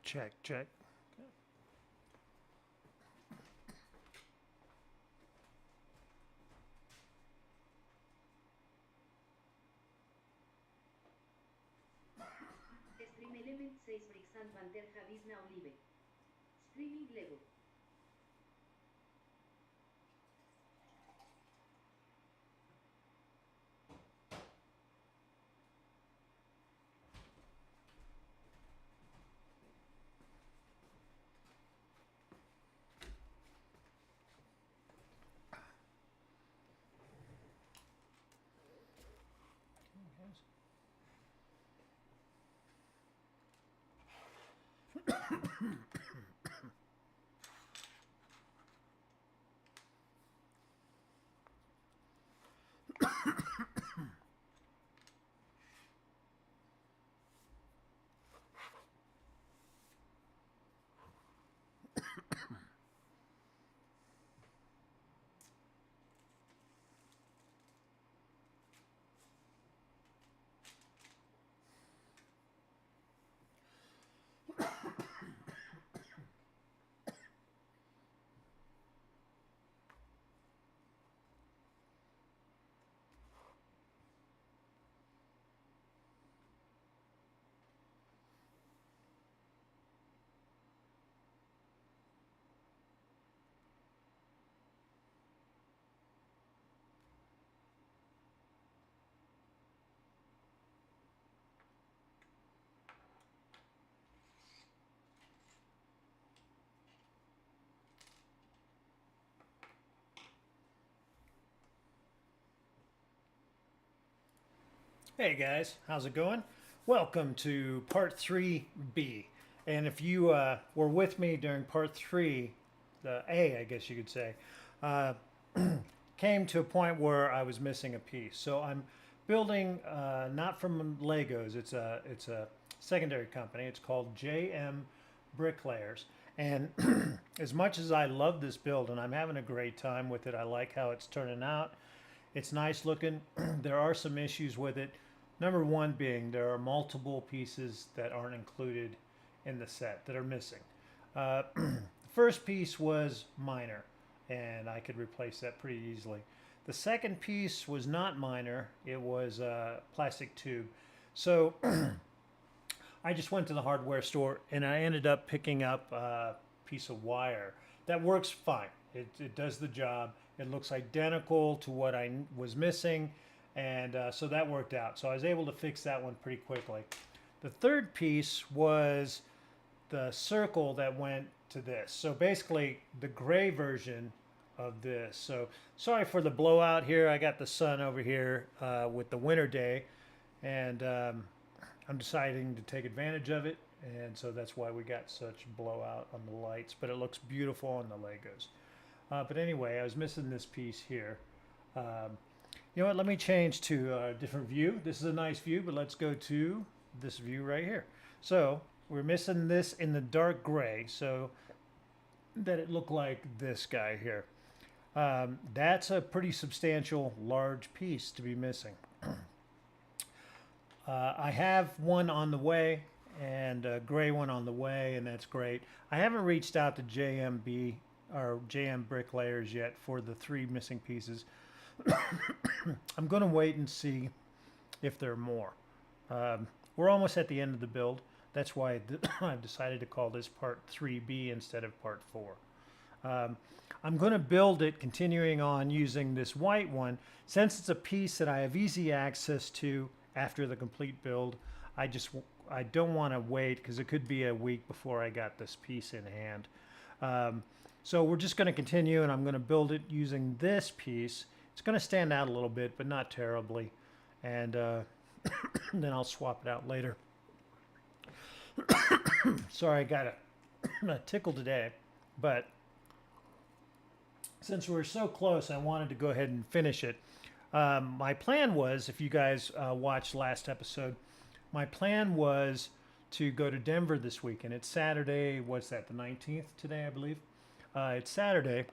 Check, check. Stream element 6 bricks and banter have is now live. Streaming level. Hey guys, how's it going? Welcome to part 3B. And if you were with me during part 3, the A, I guess you could say, uh, came to a point where I was missing a piece. So I'm building not from Legos. It's a secondary company. It's called JMBricklayers. And as much as I love this build and I'm having a great time with it, I like how it's turning out. It's nice looking. There are some issues with it. Number one being there are multiple pieces that aren't included in the set that are missing. The first piece was minor, and I could replace that pretty easily. The second piece was not minor. It was a plastic tube. So I just went to the hardware store and I ended up picking up a piece of wire that works fine. It does the job. It looks identical to what I was missing, and so that worked out. So I was able to fix that one pretty quickly. The third piece was the circle that went to this. So basically the gray version of this. So sorry for the blowout here. I got the sun over here with the winter day, and I'm deciding to take advantage of it, and so that's why we got such blowout on the lights, but it looks beautiful on the Legos. But anyway, I was missing this piece here. You know what, let me change to a different view. This is a nice view, but let's go to this view right here. So we're missing this in the dark gray so that it looked like this guy here. That's a pretty substantial, large piece to be missing. I have one on the way and a gray one on the way, and that's great. I haven't reached out to JMB or JMBricklayer yet for the 3 missing pieces. I'm going to wait and see if there are more. We're almost at the end of the build. That's why I've decided to call this part 3B instead of part 4. I'm going to build it continuing on using this white one. Since it's a piece that I have easy access to after the complete build, I don't want to wait because it could be a week before I got this piece in hand. So we're just going to continue, and I'm going to build it using this piece. It's going to stand out a little bit, but not terribly. And then I'll swap it out later. Sorry, I got a tickle today. But since we're so close, I wanted to go ahead and finish it. My plan was, if you guys watched last episode, my plan was to go to Denver this weekend. It's Saturday, what's that, the 19th today, I believe? It's Saturday,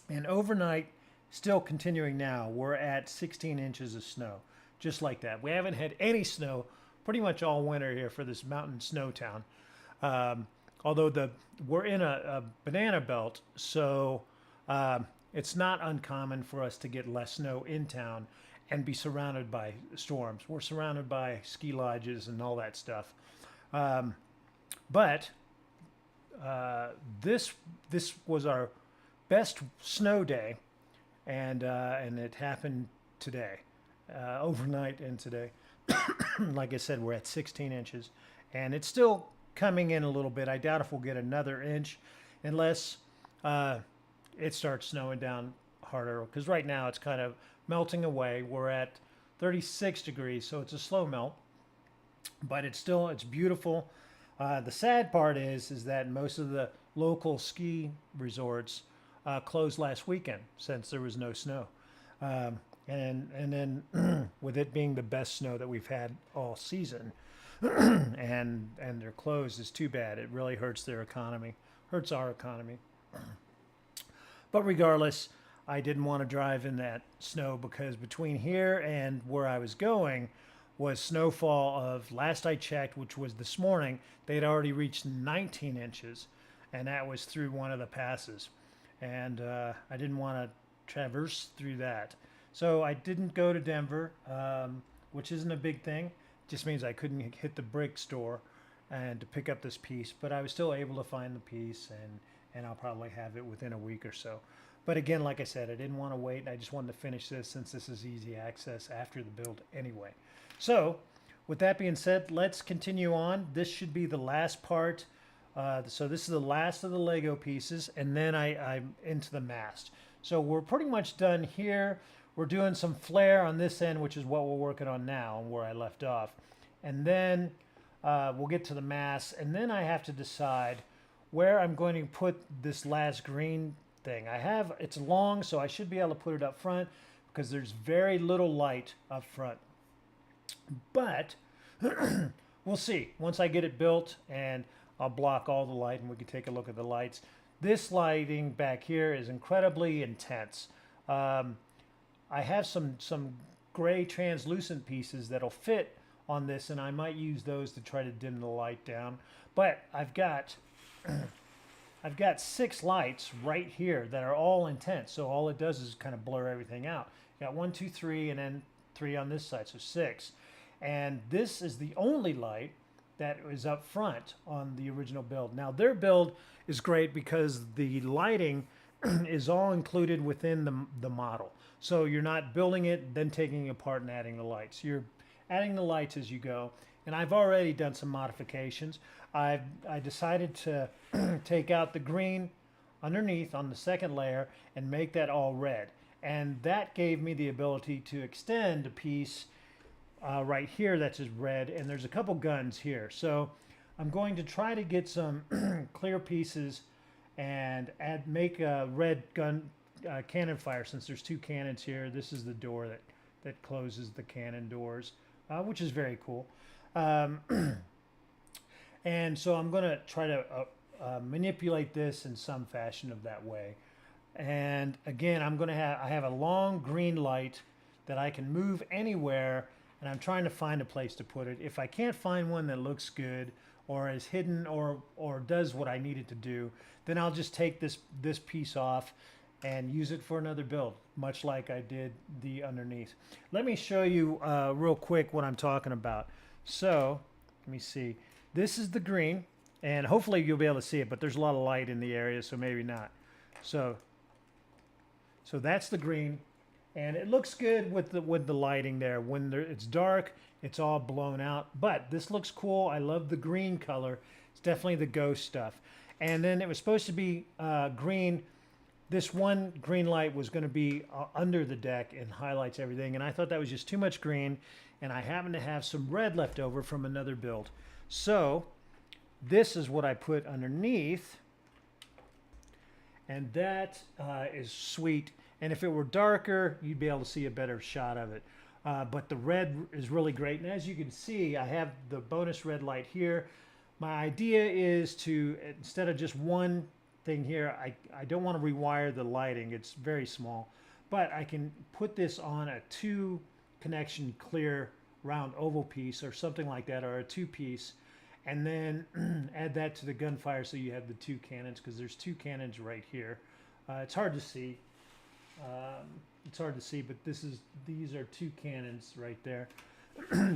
and overnight, still continuing now, we're at 16 inches of snow, just like that. We haven't had any snow pretty much all winter here for this mountain snow town. Although we're in a banana belt, so it's not uncommon for us to get less snow in town and be surrounded by storms. We're surrounded by ski lodges and all that stuff. But this was our best snow day, and it happened today, overnight and today. Like I said, we're at 16 inches, and it's still coming in a little bit. I doubt if we'll get another inch unless it starts snowing down harder, because right now it's kind of melting away. We're at 36 degrees, so it's a slow melt, but it's beautiful. The sad part is that most of the local ski resorts closed last weekend since there was no snow. And then with it being the best snow that we've had all season, and they're closed is too bad. It really hurts their economy, hurts our economy. But regardless, I didn't want to drive in that snow, because between here and where I was going was snowfall of, last I checked, which was this morning, they'd already reached 19 inches, and that was through one of the passes. And I didn't want to traverse through that. So I didn't go to Denver, which isn't a big thing. It just means I couldn't hit the brick store and to pick up this piece, but I was still able to find the piece, and I'll probably have it within a week or so. But again, like I said, I didn't want to wait. I just wanted to finish this since this is easy access after the build anyway. So with that being said, let's continue on. This should be the last part. So this is the last of the Lego pieces, and then I'm into the mast. So we're pretty much done here. We're doing some flare on this end, which is what we're working on now and where I left off. And then we'll get to the mast, and then I have to decide where I'm going to put this last green thing. It's long, so I should be able to put it up front because there's very little light up front. But we'll see once I get it built, and I'll block all the light and we can take a look at the lights. This lighting back here is incredibly intense. I have some gray translucent pieces that'll fit on this, and I might use those to try to dim the light down. But I've got 6 lights right here that are all intense, so all it does is kind of blur everything out. Got 1, 2, 3, and then 3 on this side, so 6. And this is the only light that is up front on the original build. Now their build is great because the lighting is all included within the model. So you're not building it, then taking it apart and adding the lights. You're adding the lights as you go. And I've already done some modifications. I decided to take out the green underneath on the second layer and make that all red. And that gave me the ability to extend a piece right here that's just red, and there's a couple guns here. So I'm going to try to get some clear pieces and make a red gun cannon fire, since there's 2 cannons here. This is the door that closes the cannon doors, which is very cool. And so I'm going to try to manipulate this in some fashion of that way. And again, I have a long green light that I can move anywhere, and I'm trying to find a place to put it. If I can't find one that looks good or is hidden or does what I need it to do, then I'll just take this piece off and use it for another build, much like I did the underneath. Let me show you real quick what I'm talking about. So let me see. This is the green, and hopefully you'll be able to see it, but there's a lot of light in the area, so maybe not. So that's the green, and it looks good with the lighting there. When it's dark, it's all blown out, but this looks cool. I love the green color. It's definitely the ghost stuff. And then it was supposed to be green. This one green light was going to be under the deck and highlights everything, and I thought that was just too much green, and I happen to have some red left over from another build. So this is what I put underneath, and that is sweet. And if it were darker, you'd be able to see a better shot of it. But the red is really great. And as you can see, I have the bonus red light here. My idea is to, instead of just one thing here, I don't want to rewire the lighting. It's very small. But I can put this on a 2 connection clear round oval piece or something like that, or a 2-piece. and then add that to the gunfire so you have the two cannons, because there's two cannons right here. It's hard to see. It's hard to see, but these are two cannons right there.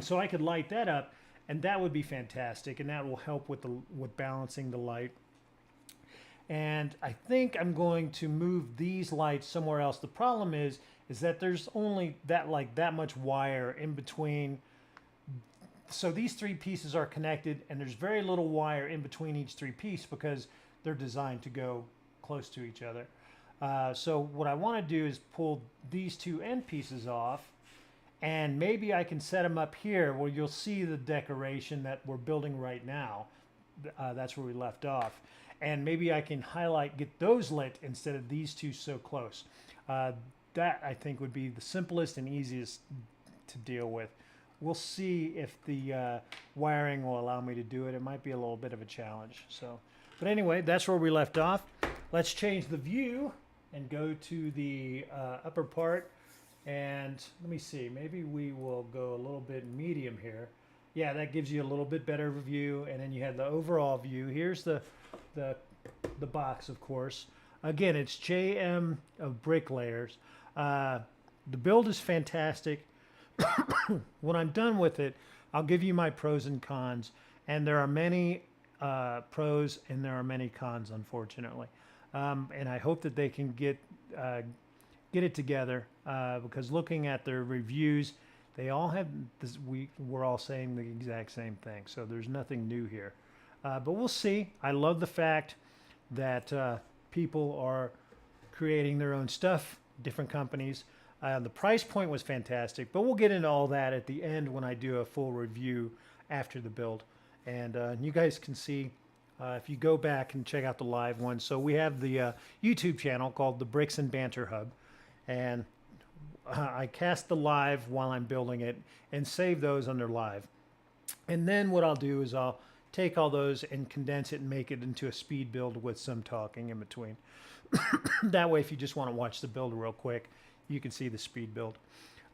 So I could light that up, and that would be fantastic, and that will help with balancing the light. And I think I'm going to move these lights somewhere else. The problem is that there's only that much wire in between. So these three pieces are connected, and there's very little wire in between each three piece because they're designed to go close to each other. So what I want to do is pull these two end pieces off, and maybe I can set them up here where you'll see the decoration that we're building right now. That's where we left off. And maybe I can get those lit instead of these two so close. That I think would be the simplest and easiest to deal with. We'll see if the wiring will allow me to do it. It might be a little bit of a challenge. But anyway, that's where we left off. Let's change the view and go to the upper part. And let me see, maybe we will go a little bit medium here. Yeah, that gives you a little bit better view. And then you have the overall view. Here's the box, of course. Again, it's JMBricklayer. The build is fantastic. When I'm done with it, I'll give you my pros and cons. And there are many pros and there are many cons, unfortunately. And I hope that they can get it together, because looking at their reviews, they all have this. We're all saying the exact same thing, so there's nothing new here. But we'll see. I love the fact that people are creating their own stuff, different companies. The price point was fantastic, but we'll get into all that at the end when I do a full review after the build. And you guys can see if you go back and check out the live one. So we have the YouTube channel called the Bricks and Banter Hub, and I cast the live while I'm building it and save those under live. And then what I'll do is I'll take all those and condense it and make it into a speed build with some talking in between. That way, if you just want to watch the build real quick, you can see the speed build.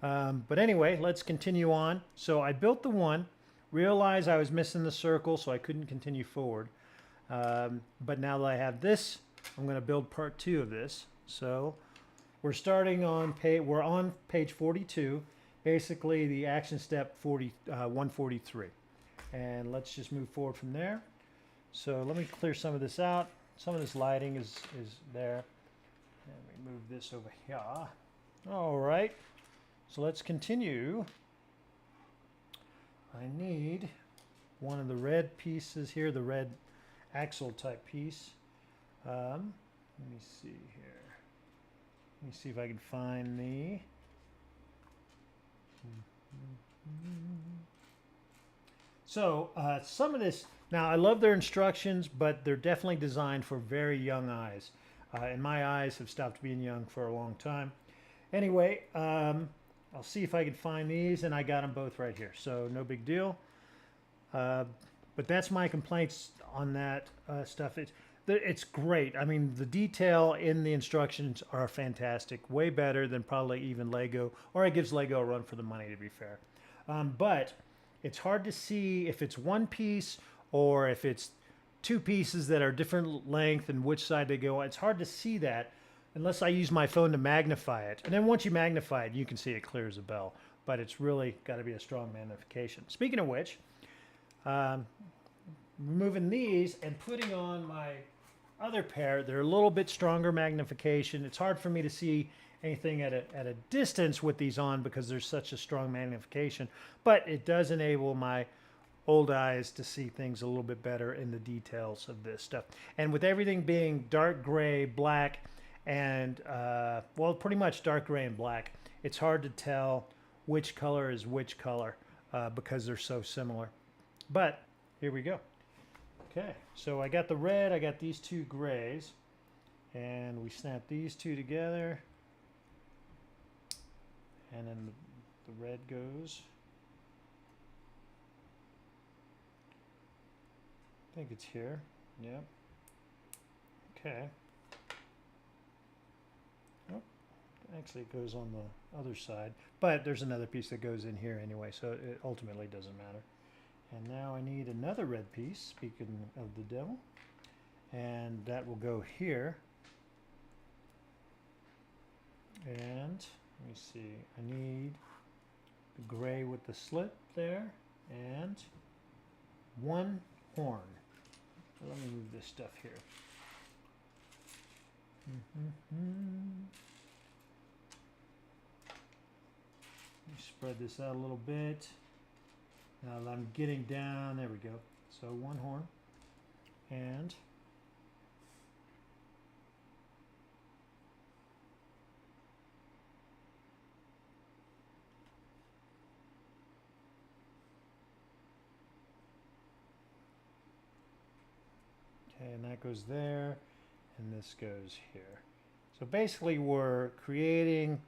But anyway, let's continue on. So I built the one, realized I was missing the circle, so I couldn't continue forward. But now that I have this, I'm going to build part 2 of this. So we're starting on we're on page 42, basically the action step 143. And let's just move forward from there. So let me clear some of this out. Some of this lighting is there. Let me move this over here. All right. So let's continue. I need one of the red pieces here, the red axle type piece. Let me see here. Let me see if I can find the... So some of this, now I love their instructions, but they're definitely designed for very young eyes. And my eyes have stopped being young for a long time. Anyway, I'll see if I can find these, and I got them both right here. So no big deal. But that's my complaints on that stuff. It's great. I mean, the detail in the instructions are fantastic. Way better than probably even Lego, or it gives Lego a run for the money, to be fair. But it's hard to see if it's one piece or if it's two pieces that are different length and which side they go on. It's hard to see that unless I use my phone to magnify it. And then once you magnify it, you can see it clear as a bell. But it's really got to be a strong magnification. Speaking of which, removing these and putting on my other pair, they're a little bit stronger magnification. It's hard for me to see anything at a distance with these on because there's such a strong magnification, but it does enable my old eyes to see things a little bit better in the details of this stuff. And with everything being dark gray, black, and well, pretty much dark gray and black, it's hard to tell which color is which color because they're so similar. But here we go. Okay, so I got the red, I got these two grays, and we snap these two together, and then the red goes. I think it's here. Yep. Okay. Oh, actually it goes on the other side, but there's another piece that goes in here anyway, so it ultimately doesn't matter. And now I need another red piece, speaking of the devil. And that will go here. And let me see, I need the gray with the slit there and one horn. Let me move this stuff here. Let me spread this out a little bit. Now I'm getting down, there we go. So one horn and okay, and that goes there and this goes here. So basically we're creating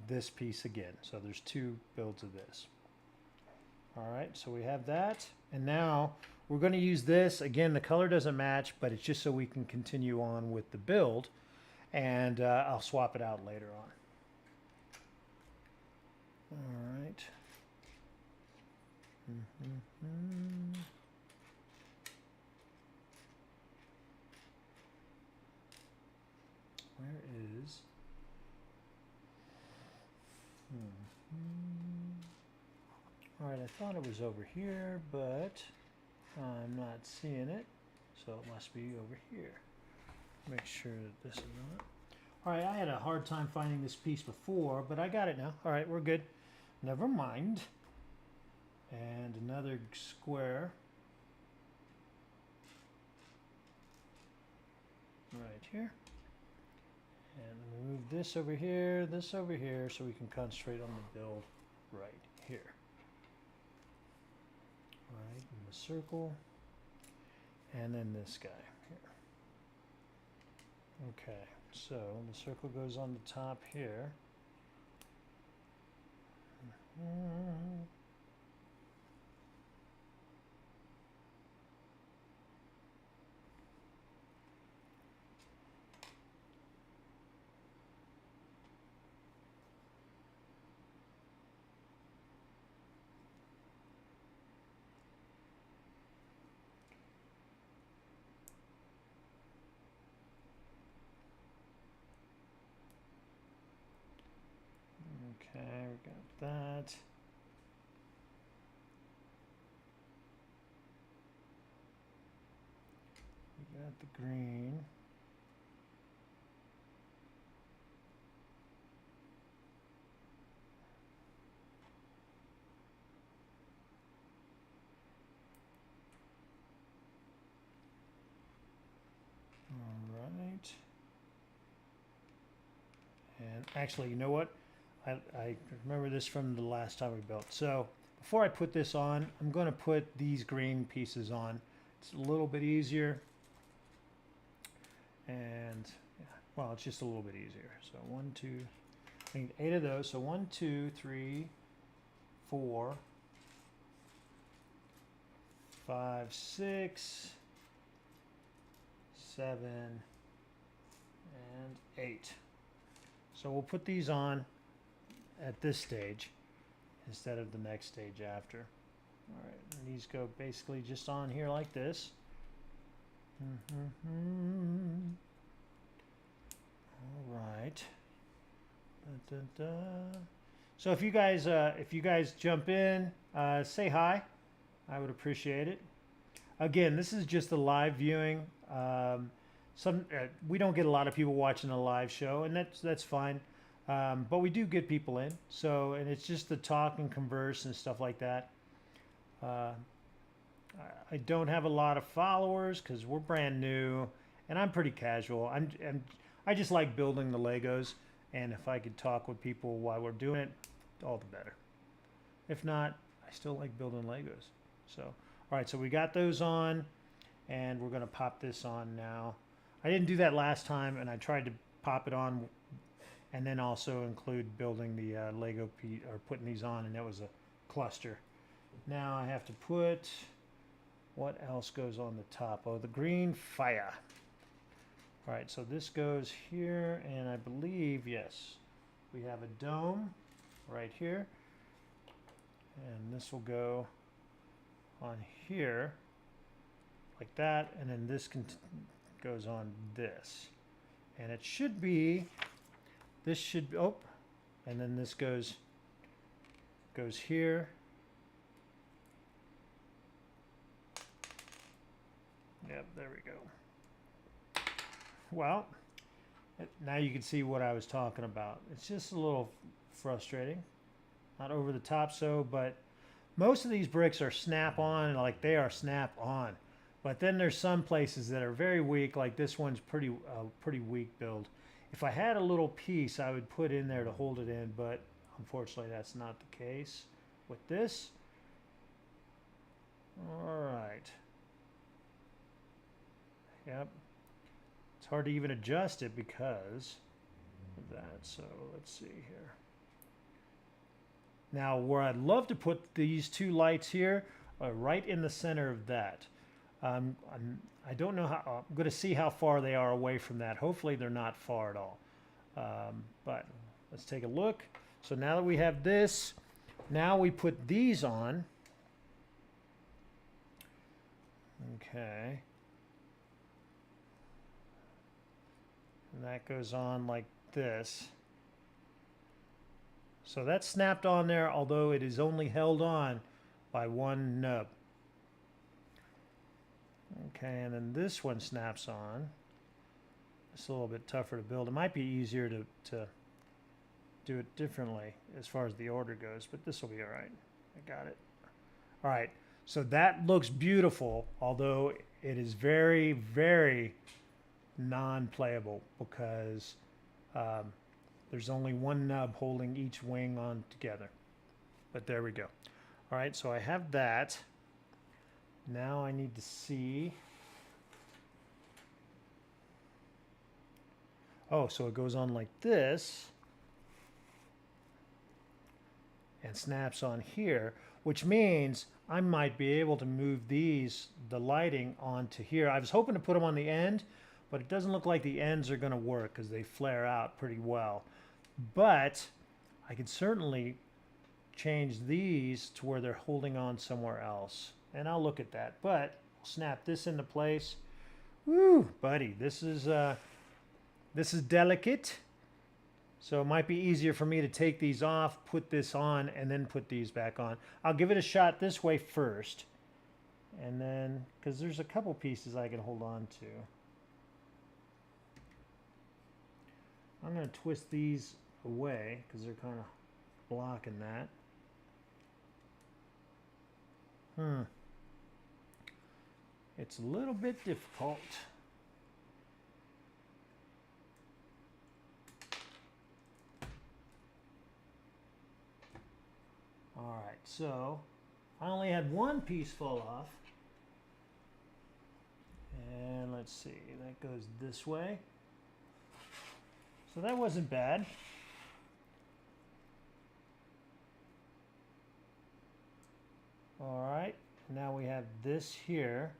this piece again. So there's two builds of this. All right, so we have that. And now we're going to use this. Again, the color doesn't match, but it's just so we can continue on with the build. And I'll swap it out later on. All right. Where is... All right, I thought it was over here, but I'm not seeing it, so it must be over here. Make sure that this is not. All right, I had a hard time finding this piece before, but I got it now. All right, we're good. Never mind. And another square. Right here. And move this over here, so we can concentrate on the build right here. Right in the circle, and then this guy here. Okay, so the circle goes on the top here. Okay, we got that. We got the green. All right. And actually, you know what? I remember this from the last time we built. So before I put this on, I'm going to put these green pieces on. It's a little bit easier. And, yeah, well, it's just a little bit easier. So 1, 2, I need 8 of those. So 1, 2, 3, 4, 5, 6, 7, and 8. So we'll put these on at this stage instead of the next stage after. All right, and these go basically just on here like this. All right. Da, da, da. So if you guys jump in, say hi. I would appreciate it. Again, this is just a live viewing. We don't get a lot of people watching a live show, and that's fine. But we do get people in, so, and it's just to talk and converse and stuff like that. I don't have a lot of followers because we're brand new, and I'm pretty casual. I just like building the Legos, and if I could talk with people while we're doing it, all the better. If not, I still like building Legos. So, all right, so we got those on, and we're going to pop this on now. I didn't do that last time, and I tried to pop it on and then also include building the Lego piece, or putting these on, and that was a cluster. Now I have to put, what else goes on the top? Oh, the green fire. All right, so this goes here, and I believe, yes, we have a dome right here, and this will go on here like that, and then this goes on this, and it should be, this should, oh, and then this goes here. Yep, there we go. Well, now you can see what I was talking about. It's just a little frustrating, not over the top so, but most of these bricks are snap-on, like they are snap-on. But then there's some places that are very weak, like this one's pretty weak build. If I had a little piece, I would put in there to hold it in, but unfortunately that's not the case with this. All right. Yep. It's hard to even adjust it because of that. So let's see here. Now, where I'd love to put these two lights here are right in the center of that. I don't know how, I'm going to see how far they are away from that. Hopefully they're not far at all. But let's take a look. So now that we have this, now we put these on. Okay. And that goes on like this. So that's snapped on there, although it is only held on by one nub. Okay, and then this one snaps on. It's a little bit tougher to build. It might be easier to do it differently as far as the order goes, but this will be all right. I got it. All right, so that looks beautiful, although it is very, very non-playable because there's only one nub holding each wing on together. But there we go. All right, so I have that. Now I need to see. Oh, so it goes on like this and snaps on here, which means I might be able to move these, the lighting, onto here. I was hoping to put them on the end, but it doesn't look like the ends are going to work because they flare out pretty well. But I could certainly change these to where they're holding on somewhere else. And I'll look at that. But I'll snap this into place. Woo, buddy, this is delicate. So it might be easier for me to take these off, put this on, and then put these back on. I'll give it a shot this way first. And then, because there's a couple pieces I can hold on to. I'm going to twist these away because they're kind of blocking that. It's a little bit difficult. All right, so I only had one piece fall off. And let's see, that goes this way. So that wasn't bad. All right, now we have this here.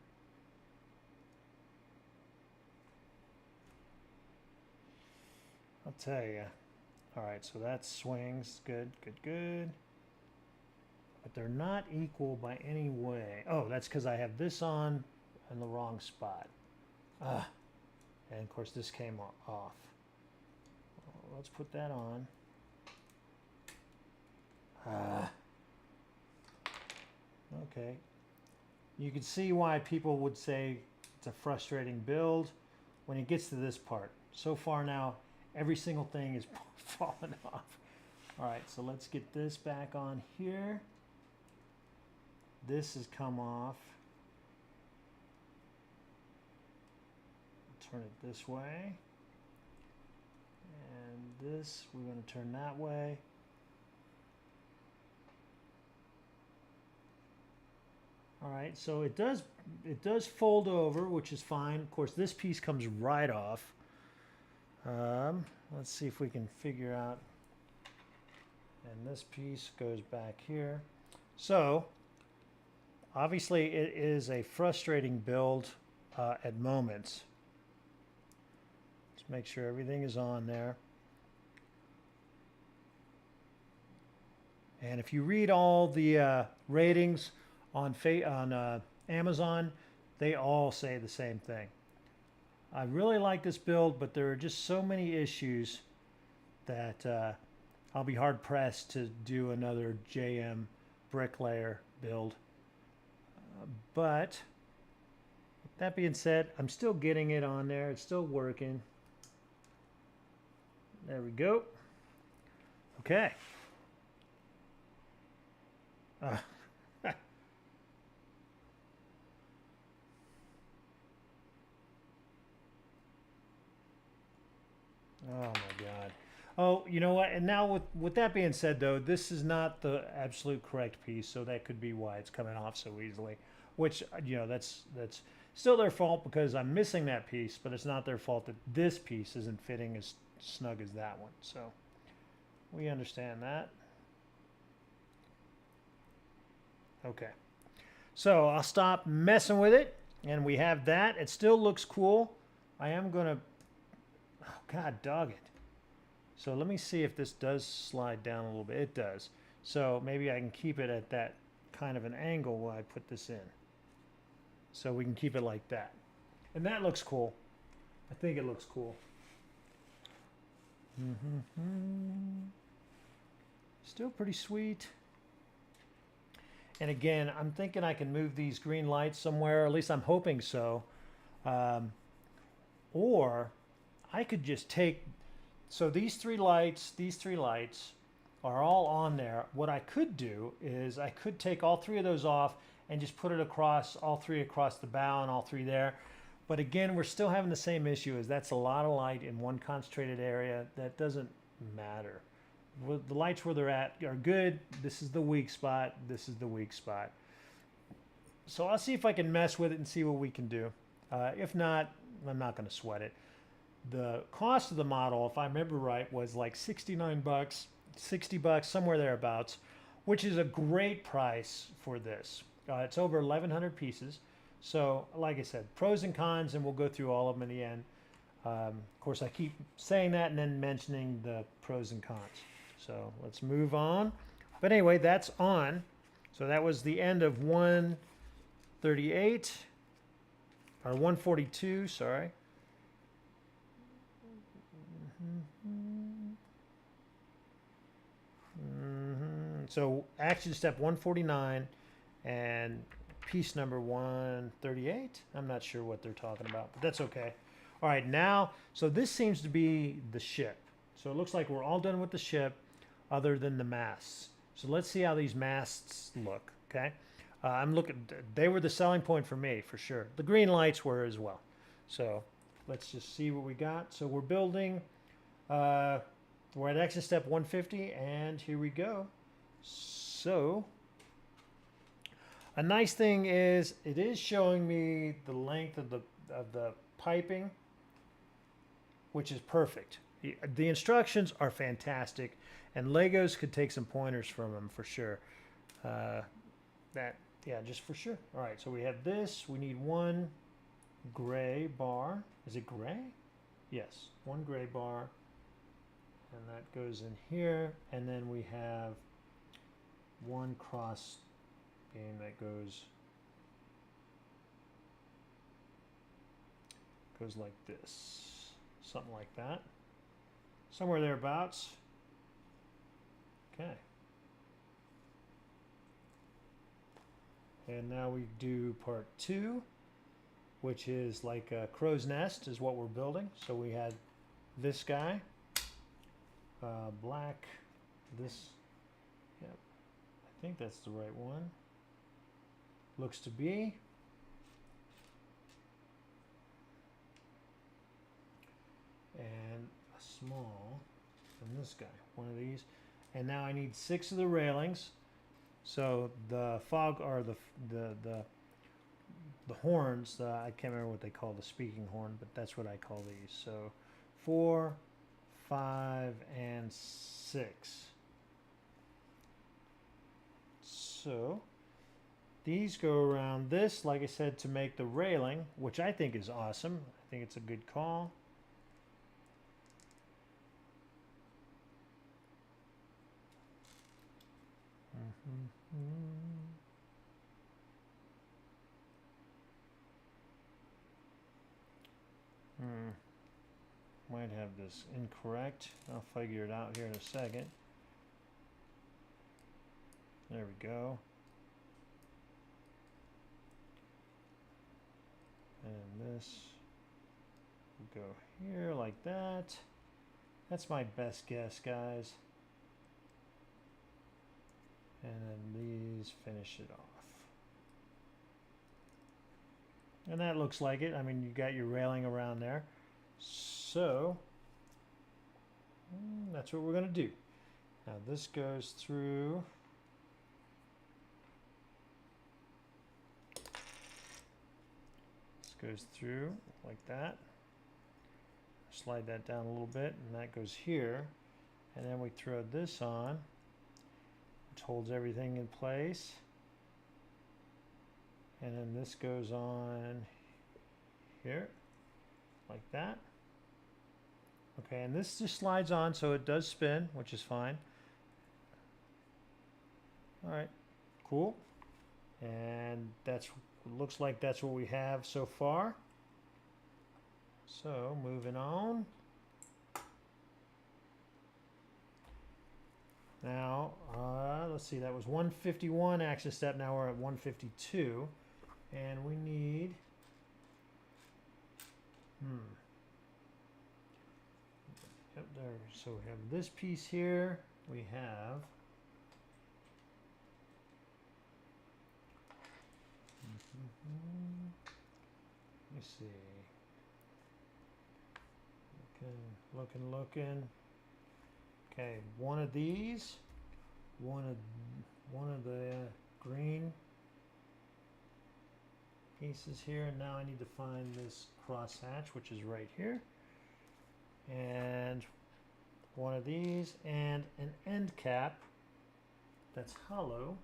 I'll tell you. All right, so that swings. Good, good, good. But they're not equal by any way. Oh, that's because I have this on in the wrong spot. And of course this came off. Let's put that on. Okay. You can see why people would say it's a frustrating build when it gets to this part. So far now, every single thing is falling off. All right, so let's get this back on here. This has come off. Turn it this way. And this, we're going to turn that way. All right, so it does fold over, which is fine. Of course, this piece comes right off. Let's see if we can figure out. And this piece goes back here. So, obviously, it is a frustrating build at moments. Let's make sure everything is on there. And if you read all the ratings on Amazon, they all say the same thing. I really like this build, but there are just so many issues that I'll be hard pressed to do another JMBricklayer build. But that being said, I'm still getting it on there. It's still working. There we go. Okay. Uh, Oh my God. Oh, you know what? And now with that being said, though, this is not the absolute correct piece, so that could be why it's coming off so easily. Which, you know, that's still their fault because I'm missing that piece, but it's not their fault that this piece isn't fitting as snug as that one. So we understand that. Okay. So I'll stop messing with it, and we have that. It still looks cool. I am gonna. Oh God, dog it. So let me see if this does slide down a little bit. It does. So maybe I can keep it at that kind of an angle while I put this in. So we can keep it like that. And that looks cool. I think it looks cool. Still pretty sweet. And again, I'm thinking I can move these green lights somewhere. At least I'm hoping so. Or I could just take... So these three lights are all on there. What I could do is I could take all three of those off and just put it across, all three across the bow and all three there. But again, we're still having the same issue, is that's a lot of light in one concentrated area. That doesn't matter. The lights where they're at are good. This is the weak spot. This is the weak spot. So I'll see if I can mess with it and see what we can do. If not, I'm not going to sweat it. The cost of the model, if I remember right, was like 69 bucks, 60 bucks, somewhere thereabouts, which is a great price for this. It's over 1,100 pieces. So, like I said, pros and cons, and we'll go through all of them in the end. Of course, I keep saying that and then mentioning the pros and cons. So let's move on. But anyway, that's on. So that was the end of 138, or 142, sorry. So action step 149 and piece number 138. I'm not sure what they're talking about, but that's okay. All right, now, so this seems to be the ship. So it looks like we're all done with the ship other than the masts. So let's see how these masts look, okay? I'm looking, they were the selling point for me, for sure. The green lights were as well. So let's just see what we got. So we're building, we're at action step 150, and here we go. So a nice thing is it is showing me the length of the piping, which is perfect. The instructions are fantastic, and Legos could take some pointers from them for sure. Yeah, just for sure. All right, so we have this. We need one gray bar. Is it gray? Yes, one gray bar, and that goes in here, and then we have one cross beam that goes like this, something like that, somewhere thereabouts. Okay, and now we do part 2, which is like a crow's nest is what we're building. So we had this guy, black, this, yep, I think that's the right one. Looks to be. And a small from this guy, one of these. And now I need 6 of the railings. So the fog, or the horns, I can't remember what they call the speaking horn, but that's what I call these. So 4, 5, and 6. So these go around this, like I said, to make the railing, which I think is awesome. I think it's a good call. might have this incorrect. I'll figure it out here in a second. There we go. And this will go here like that. That's my best guess, guys. And then these finish it off. And that looks like it. I mean, you got your railing around there. So, that's what we're going to do. Now this goes through. This goes through like that. Slide that down a little bit, and that goes here. And then we throw this on, which holds everything in place. And then this goes on here, like that. Okay, and this just slides on, so it does spin, which is fine. All right, cool. And that's, looks like that's what we have so far. So moving on. Now, let's see, that was 151 axis step. Now we're at 152. And we need, yep, there. So we have this piece here. We have, let me see. Looking. Okay, one of these, one of the green pieces here, and now I need to find this crosshatch, which is right here, and one of these, and an end cap that's hollow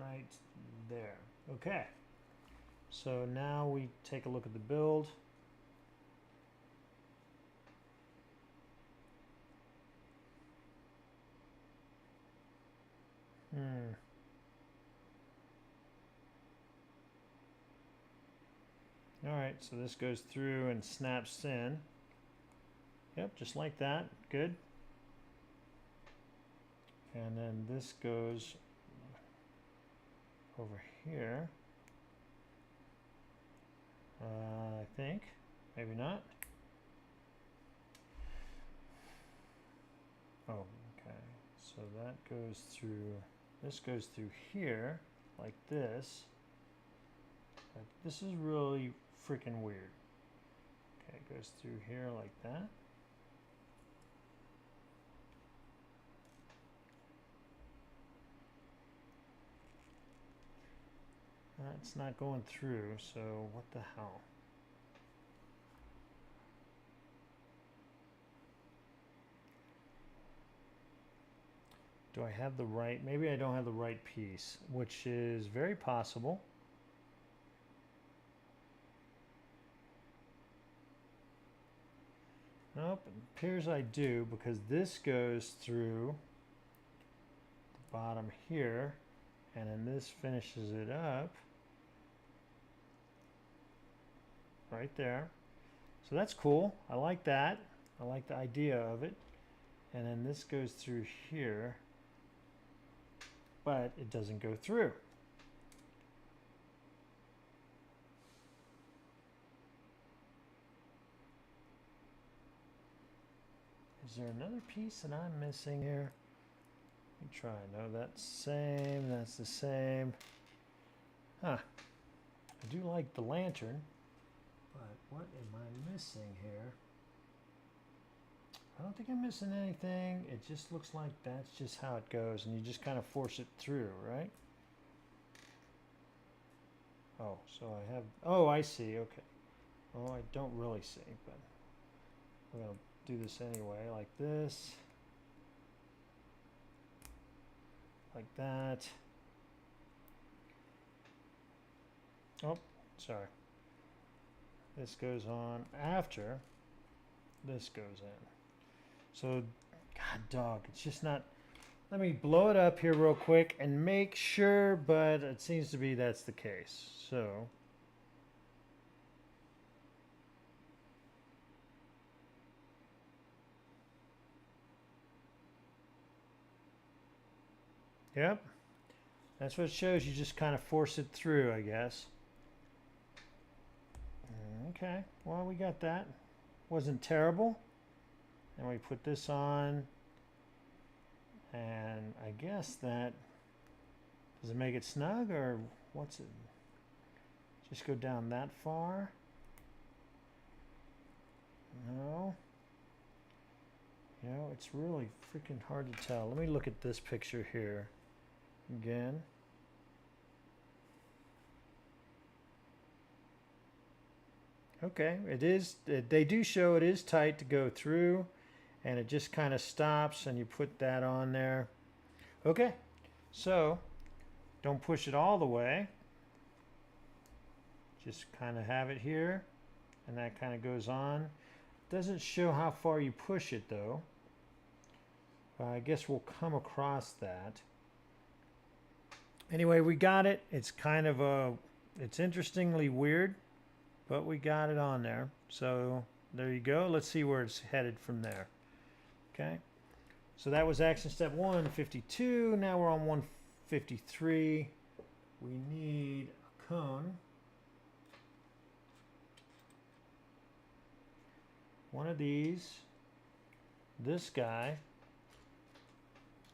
right there. Okay, so now we take a look at the build. Alright, so this goes through and snaps in. Yep, just like that. Good. And then this goes over here. I think. Maybe not. Oh, okay. So that goes through, this goes through here, like this. This is really freaking weird. Okay, it goes through here like that. It's not going through, so what the hell? Do I have the right, maybe I don't have the right piece, which is very possible. Nope, it appears I do, because this goes through the bottom here, and then this finishes it up right there. So that's cool. I like that. I like the idea of it. And then this goes through here, but it doesn't go through. Is there another piece that I'm missing here? Let me try. No, that's the same. That's the same. Huh. I do like the lantern, but what am I missing here? I don't think I'm missing anything. It just looks like that's just how it goes, and you just kind of force it through, right? Oh, so I have, oh, I see, okay. Oh, I don't really see, but we're going to do this anyway, like this, like that. Oh, sorry. This goes on after this goes in. So, God dog, it's just not, let me blow it up here real quick and make sure, but it seems to be that's the case. So, Yep. That's what it shows. You just kind of force it through, I guess. Okay. Well, we got that. Wasn't terrible. And we put this on. And I guess that... Does it make it snug or what's it? Just go down that far? No. You know, it's really freaking hard to tell. Let me look at this picture here again. Okay, it is, they do show it is tight to go through, and it just kind of stops and you put that on there. Okay, so don't push it all the way. Just kind of have it here, and that kind of goes on. Doesn't show how far you push it though. I guess we'll come across that. Anyway, we got it. It's kind of it's interestingly weird, but we got it on there. So there you go. Let's see where it's headed from there. Okay. So that was action step 152. Now we're on 153. We need a cone. One of these. This guy.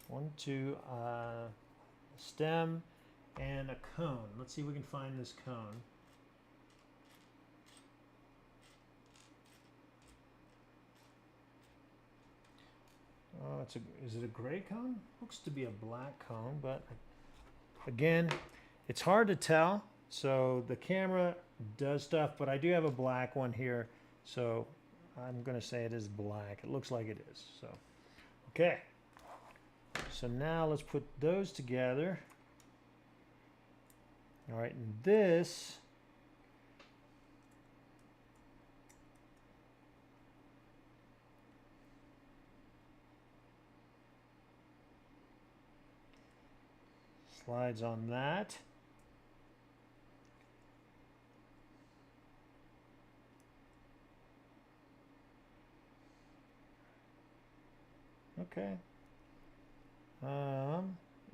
1, 2, stem and a cone. Let's see if we can find this cone. Oh, is it a gray cone? Looks to be a black cone, but again, it's hard to tell. So the camera does stuff, but I do have a black one here. So I'm going to say it is black. It looks like it is. So, okay. So now let's put those together. All right, and this slides on that. Okay.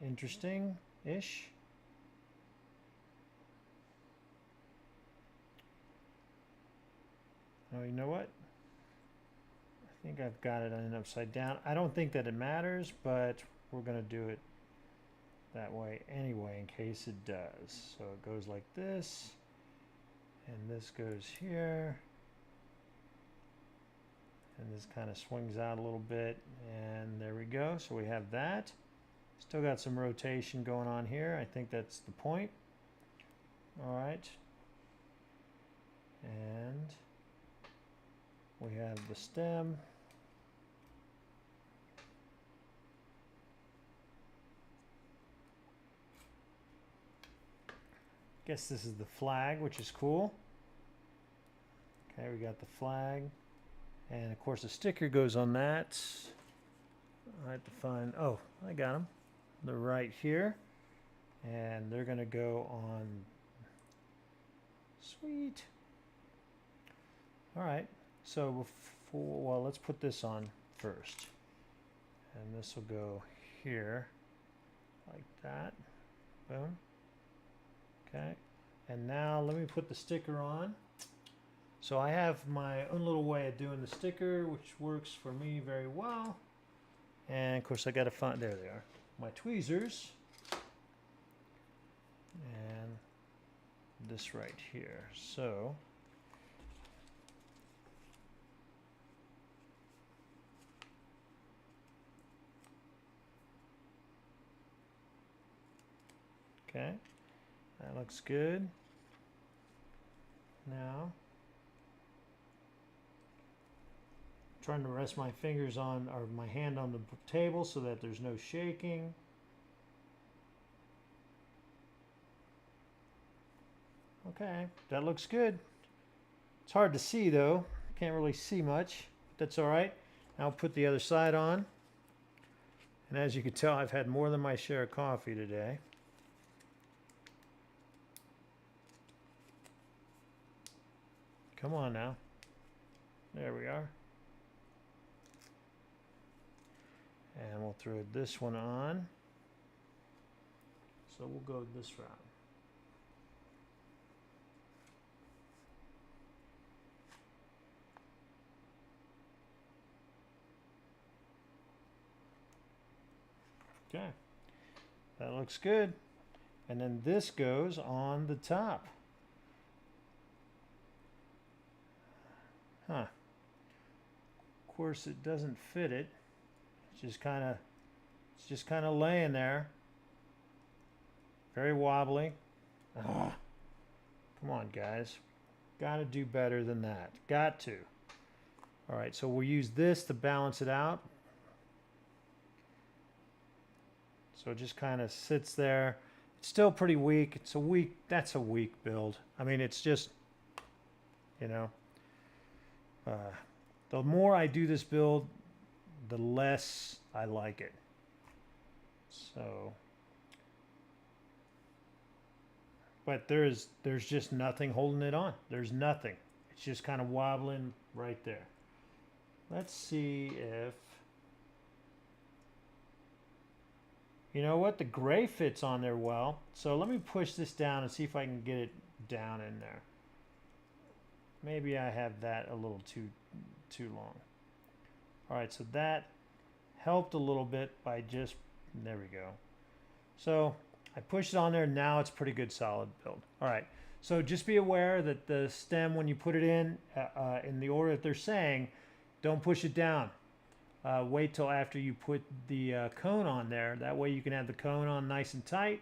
Interesting-ish. Oh, you know what? I think I've got it on upside down. I don't think that it matters, but we're going to do it that way anyway in case it does. So it goes like this, and this goes here, and this kind of swings out a little bit, and there we go. So we have that. Still got some rotation going on here. I think that's the point. All right. And we have the stem. Guess this is the flag, which is cool. Okay, we got the flag. And of course the sticker goes on that. I have to find, oh, I got them. They're right here. And they're gonna go on, sweet. All right, so before, well, let's put this on first. And this will go here, like that, boom. Okay, and now let me put the sticker on. So I have my own little way of doing the sticker, which works for me very well. And of course I gotta find, there they are, my tweezers. And this right here. So okay, that looks good. Now trying to rest my fingers on, or my hand on the table so that there's no shaking. Okay, that looks good. It's hard to see though. Can't really see much. That's all right. Now I'll put the other side on. And as you can tell, I've had more than my share of coffee today. Come on now. There we are. And we'll throw this one on. So we'll go this route. Okay, that looks good. And then this goes on the top. Huh. Of course, it doesn't fit it. It's just kind of laying there. Very wobbly. Oh, come on, guys. Got to do better than that. Got to. All right, so we'll use this to balance it out. So it just kind of sits there. It's still pretty weak. It's a weak, that's a weak build. I mean, it's just, you know, the more I do this build, the less I like it. So, but there's just nothing holding it on. There's nothing. It's just kind of wobbling right there. Let's see if, you know what, the gray fits on there well. So let me push this down and see if I can get it down in there. Maybe I have that a little too long. All right, so that helped a little bit by just, there we go. So I pushed it on there. Now it's pretty good solid build. All right, so just be aware that the stem, when you put it in the order that they're saying, don't push it down. Wait till after you put the cone on there. That way you can have the cone on nice and tight.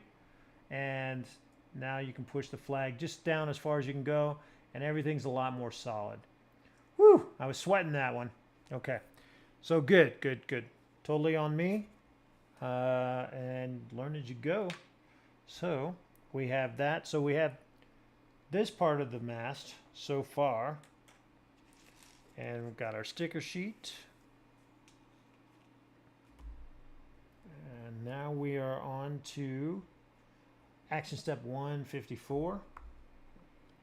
And now you can push the flag just down as far as you can go. And everything's a lot more solid. Whew, I was sweating that one. Okay, so good. Totally on me. And learn as you go. So we have that. So we have this part of the mast so far. And we've got our sticker sheet. And now we are on to action step 154.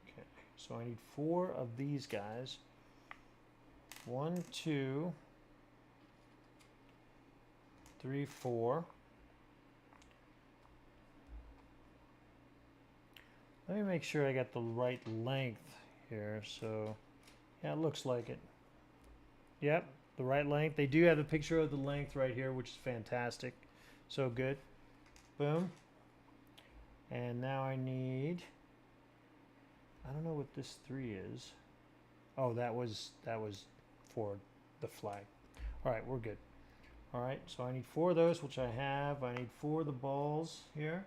Okay, so I need 4 of these guys. 1, 2, 3, 4. Let me make sure I got the right length here. So, yeah, it looks like it. Yep, the right length. They do have a picture of the length right here, which is fantastic. So good. Boom. And now I need, I don't know what this 3 is. Oh, that was for the flag. All right, we're good. All right, so I need 4 of those, which I have. I need 4 of the balls here.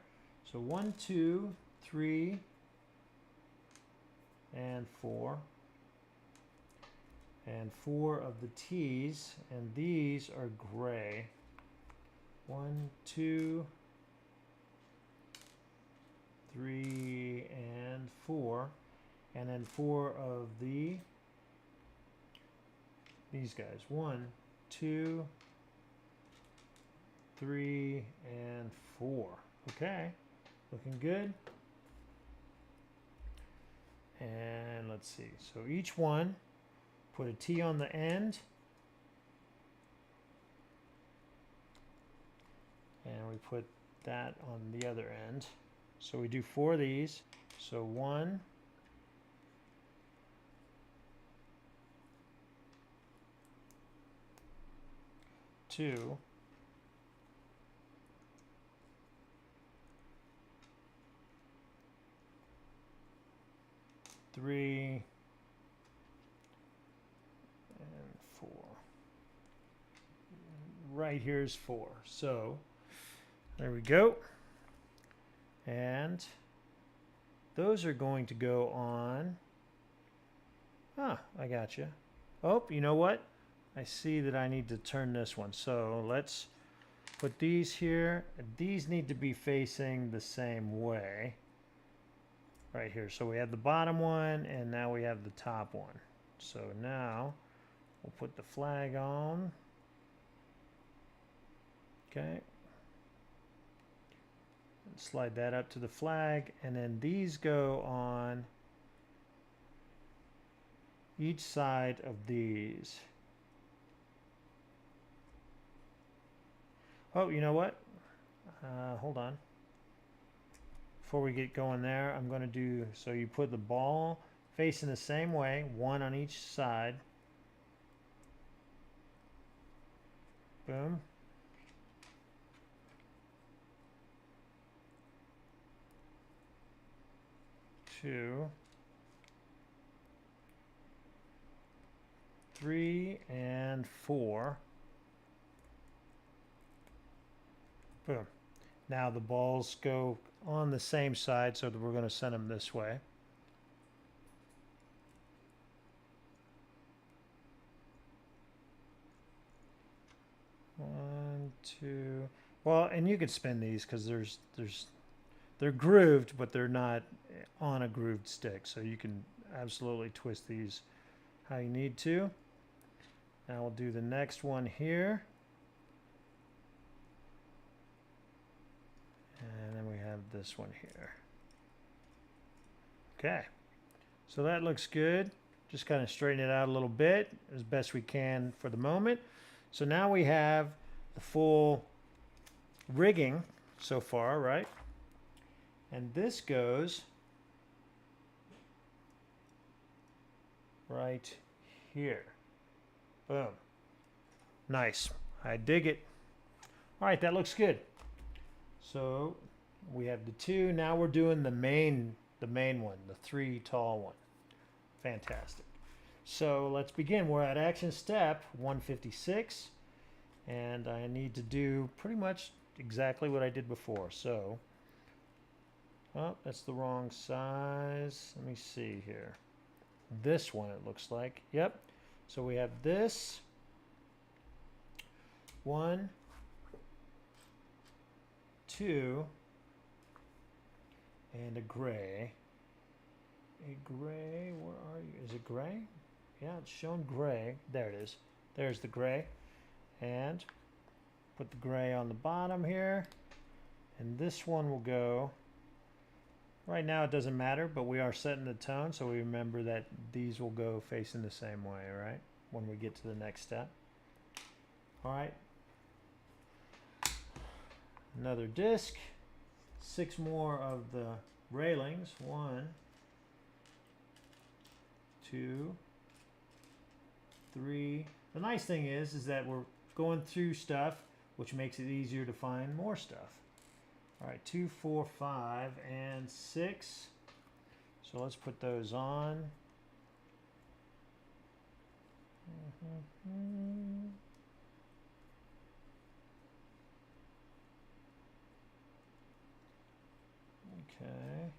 So 1, 2, 3, and 4. And 4 of the T's, and these are gray. 1, 2, 3, and 4. And then 4 of these guys. 1, 2, 3, and 4. Okay, looking good. And let's see. So each one, put a T on the end. And we put that on the other end. So we do 4 of these. So 1, 2, 3, and 4. Right here's 4. So there we go. And those are going to go on. Ah, I got you. Oh, you know what? I see that I need to turn this one. So let's put these here. These need to be facing the same way. Right here. So we have the bottom one, and now we have the top one. So now we'll put the flag on. Okay. Slide that up to the flag, and then these go on each side of these. Oh, you know what? Hold on. before we get going there, I'm going to do, so you put the ball facing the same way, one on each side. Boom. Two, 3, and 4. Boom. Now the balls go on the same side, so that we're going to send them this way. One, two. Well, and you could spin these because they're grooved, but they're not on a grooved stick, so you can absolutely twist these how you need to. Now we'll do the next one here. And then we have this one here. Okay, so that looks good. Just kind of straighten it out a little bit as best we can for the moment. So now we have the full rigging so far, right? And this goes right here. Boom. Nice. I dig it. All right, that looks good. So we have the 2. Now we're doing the main one, the 3 tall one. Fantastic. So let's begin. We're at action step 156, and I need to do pretty much exactly what I did before. So, oh, that's the wrong size. Let me see here. This one, it looks like. Yep. So we have this 1, 2, and a gray. A gray, where are you? Is it gray? Yeah, it's shown gray. There it is. There's the gray. And put the gray on the bottom here. And this one will go, right now it doesn't matter, but we are setting the tone, so we remember that these will go facing the same way, right? When we get to the next step. All right. Another disc. 6 more of the railings. 1, 2, 3. The nice thing is that we're going through stuff, which makes it easier to find more stuff. All right, 2, 4, 5, and 6. So let's put those on. Okay.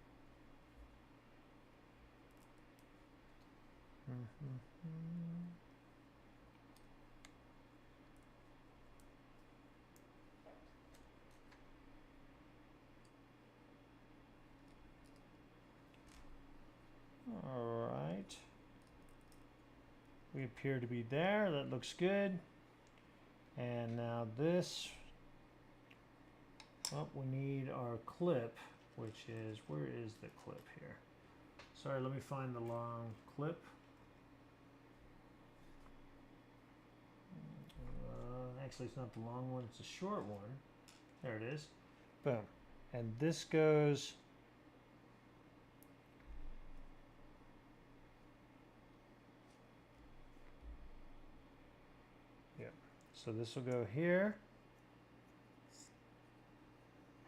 All right. We appear to be there. That looks good. And now this. Oh, we need our clip, which is, where is the clip here? Sorry, let me find the long clip. Actually, it's not the long one, it's a short one. There it is. Boom. And this goes so this will go here.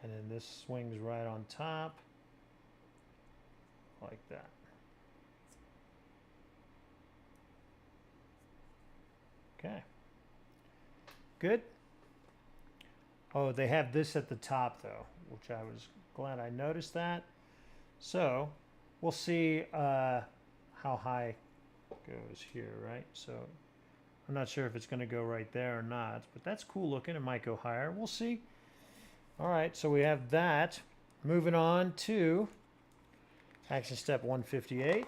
And then this swings right on top. Like that. Okay. Good. Oh, they have this at the top though, which I was glad I noticed that. So we'll see how high it goes here, right? So I'm not sure if it's going to go right there or not, but that's cool looking. It might go higher. We'll see. All right, so we have that. Moving on to action step 158.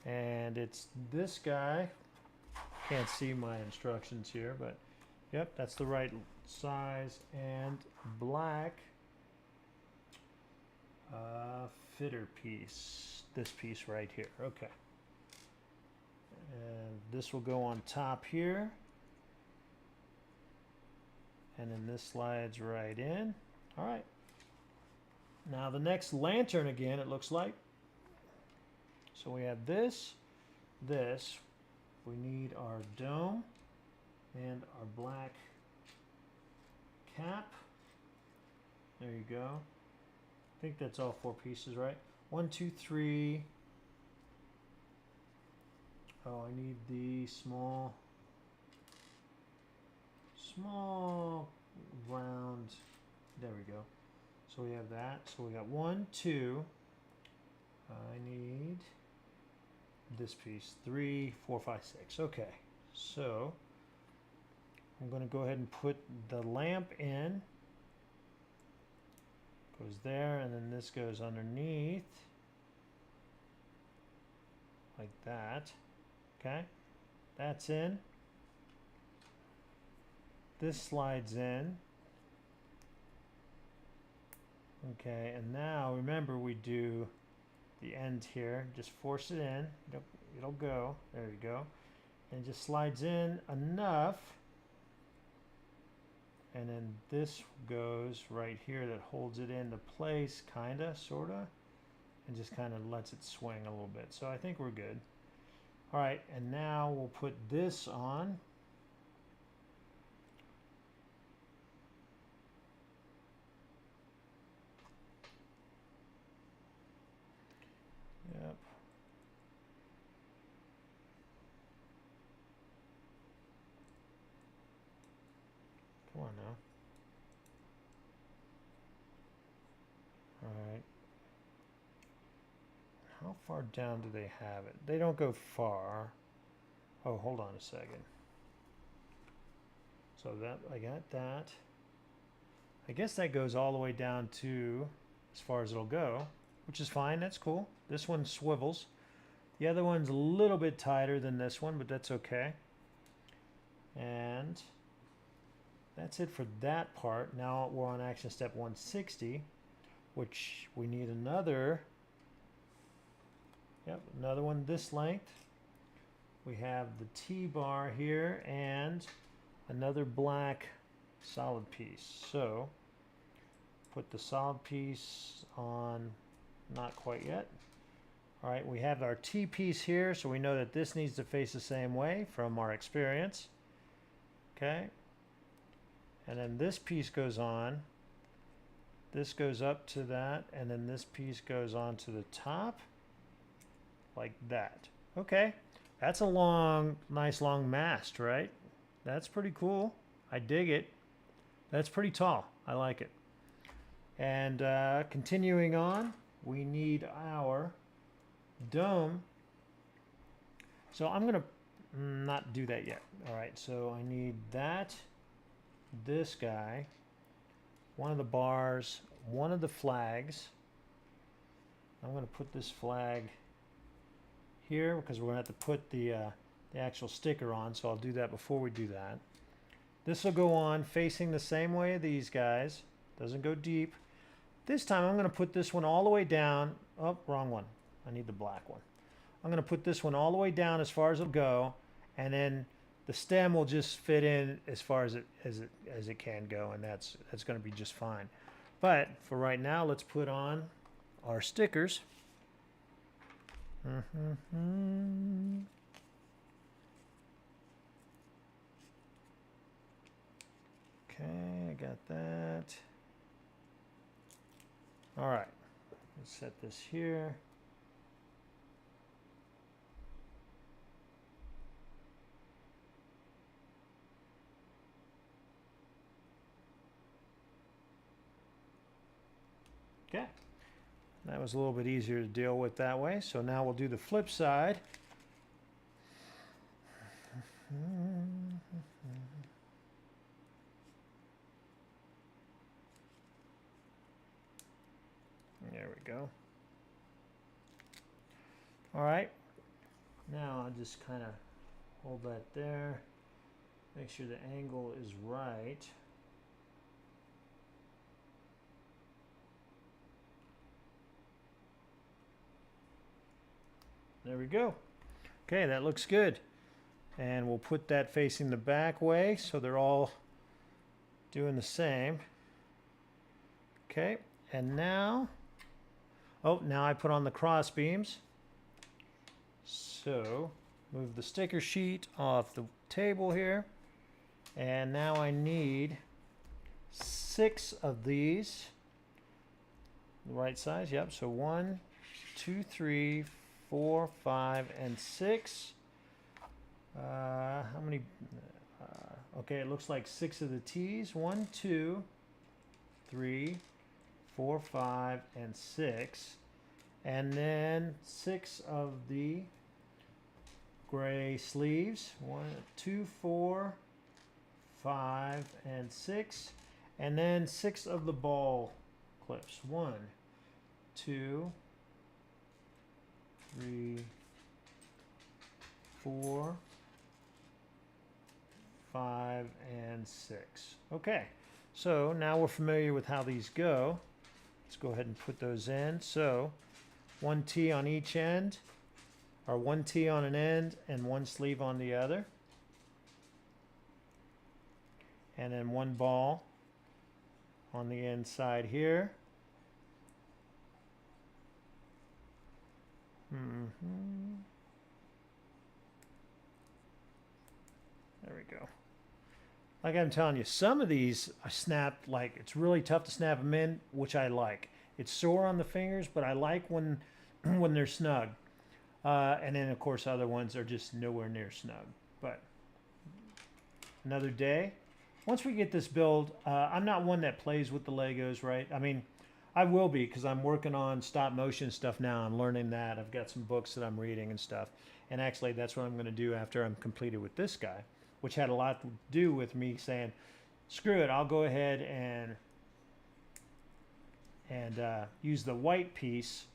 And it's this guy. Can't see my instructions here, but yep, that's the right size. And black fitter piece. This piece right here. Okay. And this will go on top here. And then this slides right in. All right. Now the next lantern again, it looks like. So we have this, this. We need our dome and our black cap. There you go. I think that's all 4 pieces, right? 1, 2, 3. Oh, I need the small round. There we go. So we have that. So we got 1, 2. I need this piece. 3, 4, 5, 6. Okay. So I'm going to go ahead and put the lamp in. Goes there, and then this goes underneath. Like that. Okay. That's in. This slides in. Okay, and now remember we do the end here. Just force it in. It'll go. There you go. And it just slides in enough. And then this goes right here that holds it into place, kinda, sorta, and just kind of lets it swing a little bit. So I think we're good. All right, and now we'll put this on. Yep. Come on now. All right. How far down do they have it? They don't go far. Oh, hold on a second. So that I got that. I guess that goes all the way down to as far as it'll go, which is fine. That's cool. This one swivels. The other one's a little bit tighter than this one, but that's okay. And that's it for that part. Now we're on action step 160, which we need another. Yep, another one this length. We have the T-bar here and another black solid piece. So put the solid piece on, not quite yet. All right, we have our T piece here, so we know that this needs to face the same way from our experience. Okay. And then this piece goes on. This goes up to that, and then this piece goes on to the top. Like that. Okay, that's a long, nice long mast, right? That's pretty cool. I dig it. That's pretty tall. I like it. And continuing on, we need our dome. So I'm going to not do that yet. All right, so I need that, this guy, one of the bars, one of the flags. I'm going to put this flag here because we're going to have to put the actual sticker on, so I'll do that before we do that. This will go on facing the same way these guys. Doesn't go deep. This time I'm going to put this one all the way down. Oh, wrong one. I need the black one. I'm going to put this one all the way down as far as it'll go, and then the stem will just fit in as far as it can go, and that's going to be just fine. But for right now, let's put on our stickers. Okay, I got that. All right, let's set this here. Okay, that was a little bit easier to deal with that way. So now we'll do the flip side. There we go. All right, now I'll just kind of hold that there. Make sure the angle is right. There we go. Okay, that looks good. And we'll put that facing the back way so they're all doing the same. Okay, And now, oh, now I put on the cross beams. So move the sticker sheet off the table here. And now I need 6 of these. The right size, yep. So 1, 2, 3, 4, 5, and 6. How many? Okay, it looks like 6 of the T's. 1, 2, 3, 4, 5, and 6. And then 6 of the gray sleeves. 1, 2, 4, 5, and 6. And then 6 of the ball clips. 1, 2, 3, 4, 5, and 6. Okay, so now we're familiar with how these go. Let's go ahead and put those in. So 1 T on each end, or 1 T on an end and 1 sleeve on the other. And then 1 ball on the inside here. There we go. Like I'm telling you, some of these I snapped, like it's really tough to snap them in, which I like. It's sore on the fingers, but I like when when they're snug. And then of course other ones are just nowhere near snug. But another day. Once we get this build, I'm not one that plays with the Legos, right? I mean, I will be because I'm working on stop motion stuff now. I'm learning that. I've got some books that I'm reading and stuff. And actually, that's what I'm going to do after I'm completed with this guy, which had a lot to do with me saying, screw it, I'll go ahead and use the white piece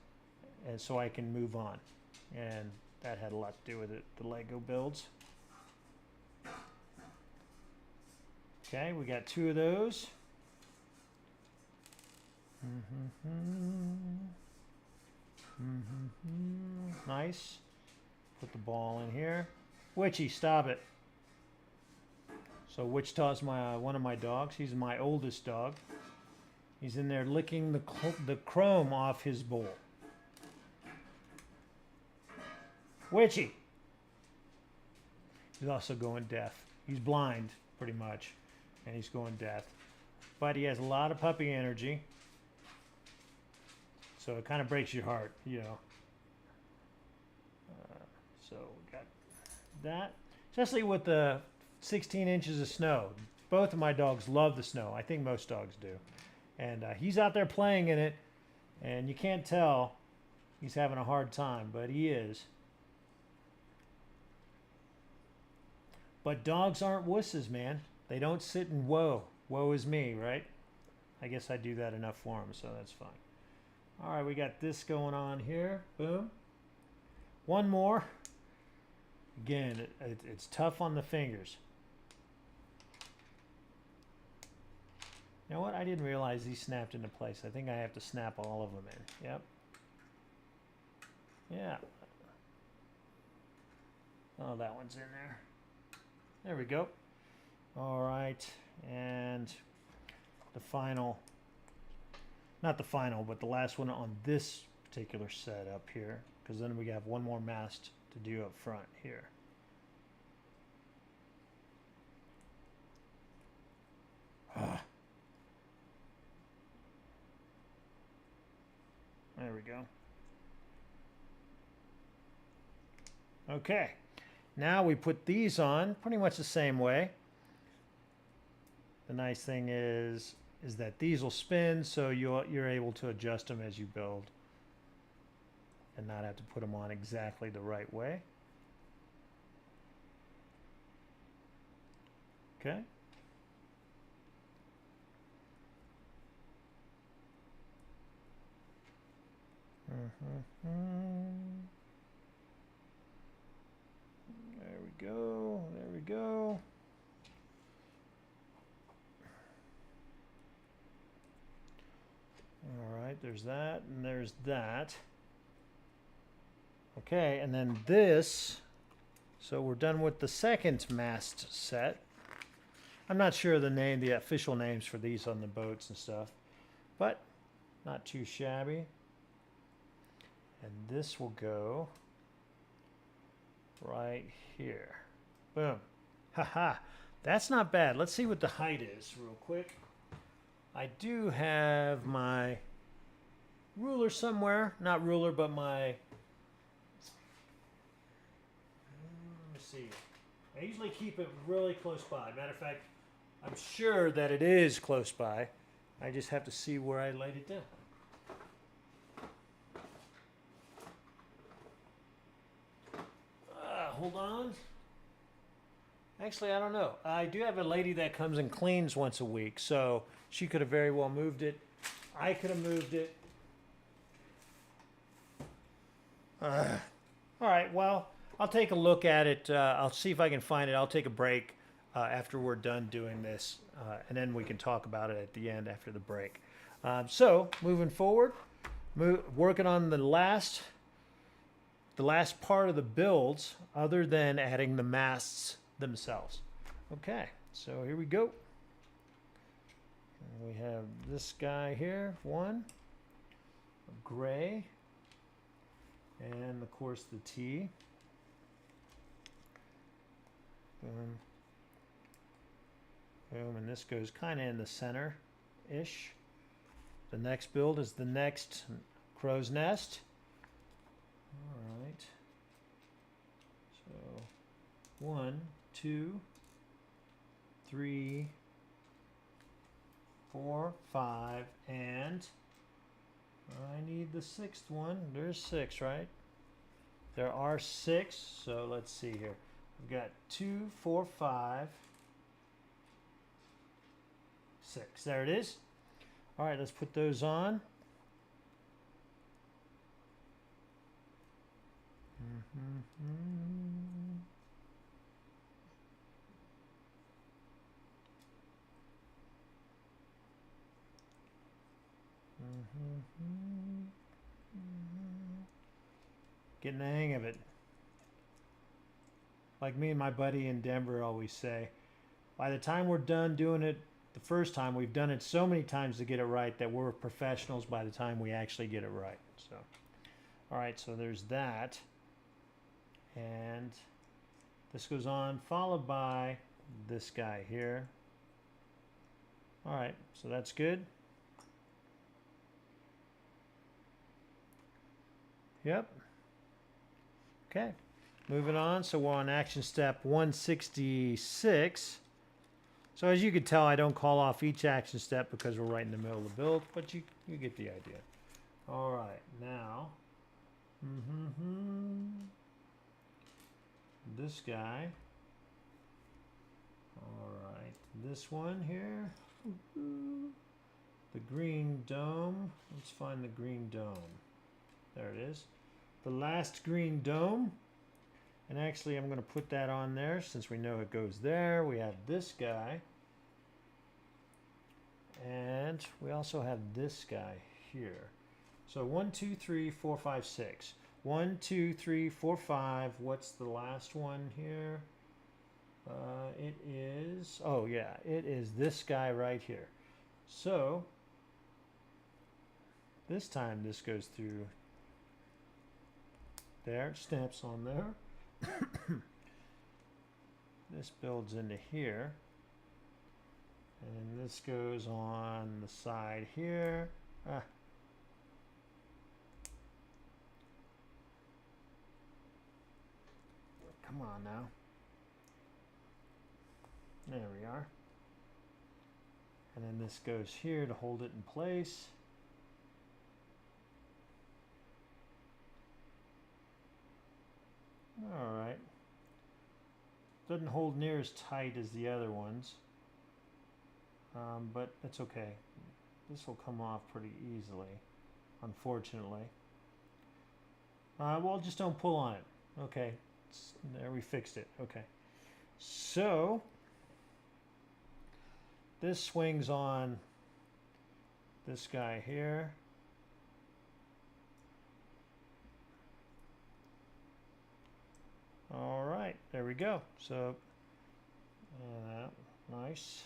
and so I can move on. And that had a lot to do with it, the Lego builds. Okay, we got 2 of those. Nice. Put the ball in here. Witchy, stop it. So Wichita's one of my dogs. He's my oldest dog. He's in there licking the chrome off his bowl. Witchy. He's also going deaf. He's blind, pretty much, and he's going deaf. But he has a lot of puppy energy. So it kind of breaks your heart, you know. So we got that. Especially with the 16 inches of snow. Both of my dogs love the snow. I think most dogs do. And he's out there playing in it. And you can't tell he's having a hard time, but he is. But dogs aren't wusses, man. They don't sit and woe is me, right? I guess I do that enough for them, so that's fine. All right, we got this going on here. Boom. One more. Again, it's tough on the fingers. You know what? I didn't realize these snapped into place. I think I have to snap all of them in. Yep. Yeah. Oh, that one's in there. There we go. All right. And the final, not the final, but the last one on this particular set up here, because then we have one more mast to do up front here. There we go. Okay, now we put these on pretty much the same way. The nice thing is that these will spin, so you're able to adjust them as you build and not have to put them on exactly the right way. Okay. There we go. There we go. All right, there's that, and there's that. Okay, and then this. So we're done with the second mast set. I'm not sure the official names for these on the boats and stuff, but Not too shabby. And this will go right here. Boom. Haha. That's not bad. Let's see what the height is real quick. I do have my ruler somewhere. Not ruler, but my... Let me see. I usually keep it really close by. Matter of fact, I'm sure that it is close by. I just have to see where I laid it down. Hold on. Actually, I don't know. I do have a lady that comes and cleans once a week, so she could have very well moved it. I could have moved it. All right, well, I'll take a look at it. I'll see if I can find it. I'll take a break after we're done doing this, and then we can talk about it at the end after the break. So, moving forward, working on the last part of the builds other than adding the masts themselves. Okay, so here we go. And we have this guy here, one, a gray, and of course the T. Boom. Boom, and this goes kind of in the center-ish. The next build is the next crow's nest. All right. So 1, 2, 3, 4, 5, and I need the 6th one. There's 6, right? There are 6, so let's see here. We've got 2, 4, 5, 6. There it is. All right, let's put those on. Getting the hang of it. Like me and my buddy in Denver always say, by the time we're done doing it the first time, we've done it so many times to get it right that we're professionals by the time we actually get it right. So, all right, so there's that. And this goes on, followed by this guy here. All right, so that's good. Yep. Okay, moving on. So we're on action step 166. So as you can tell, I don't call off each action step because we're right in the middle of the build, but you get the idea. All right, now. This guy. All right, this one here. The green dome. Let's find the green dome. There it is. The last green dome. And actually, I'm going to put that on there since we know it goes there. We have this guy. And we also have this guy here. So 1, 2, 3, 4, 5, 6. 1, 2, 3, 4, 5. What's the last one here? It is, oh yeah, it is this guy right here. So this time this goes through there, snaps on there. This builds into here. And this goes on the side here. Come on now. There we are. And then this goes here to hold it in place. All right. Doesn't hold near as tight as the other ones. But that's okay. This will come off pretty easily, unfortunately. Well, just don't pull on it. Okay. There, we fixed it. Okay. So this swings on this guy here. All right, there we go. So nice.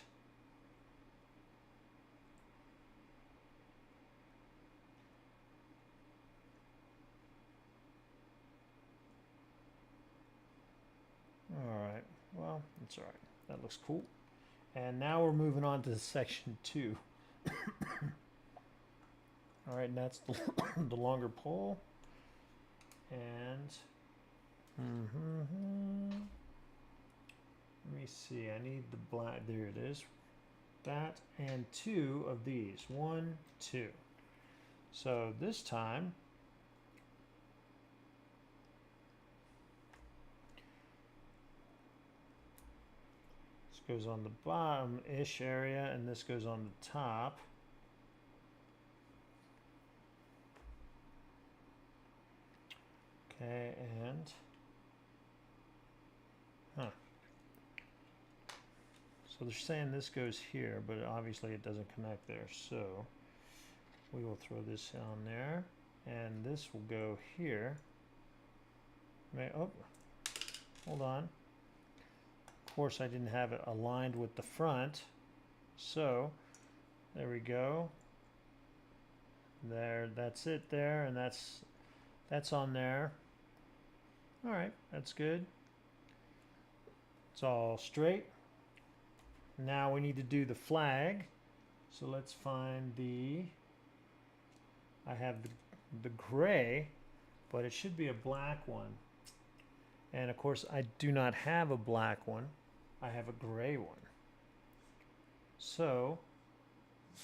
That's all right. That looks cool. And now we're moving on to section 2. All right, and that's the, the longer pole. And let me see. I need the black. There it is. That and 2 of these. 1, 2. So this time, this goes on the bottom-ish area, and this goes on the top. Okay, and so they're saying this goes here, but obviously it doesn't connect there. So we will throw this on there, and this will go here. Oh, hold on. Of course, I didn't have it aligned with the front, so there we go. There, that's it there, and that's on there. All right, that's good. It's all straight. Now we need to do the flag. So let's find the, I have the gray, but it should be a black one. And of course, I do not have a black one. I have a gray one. So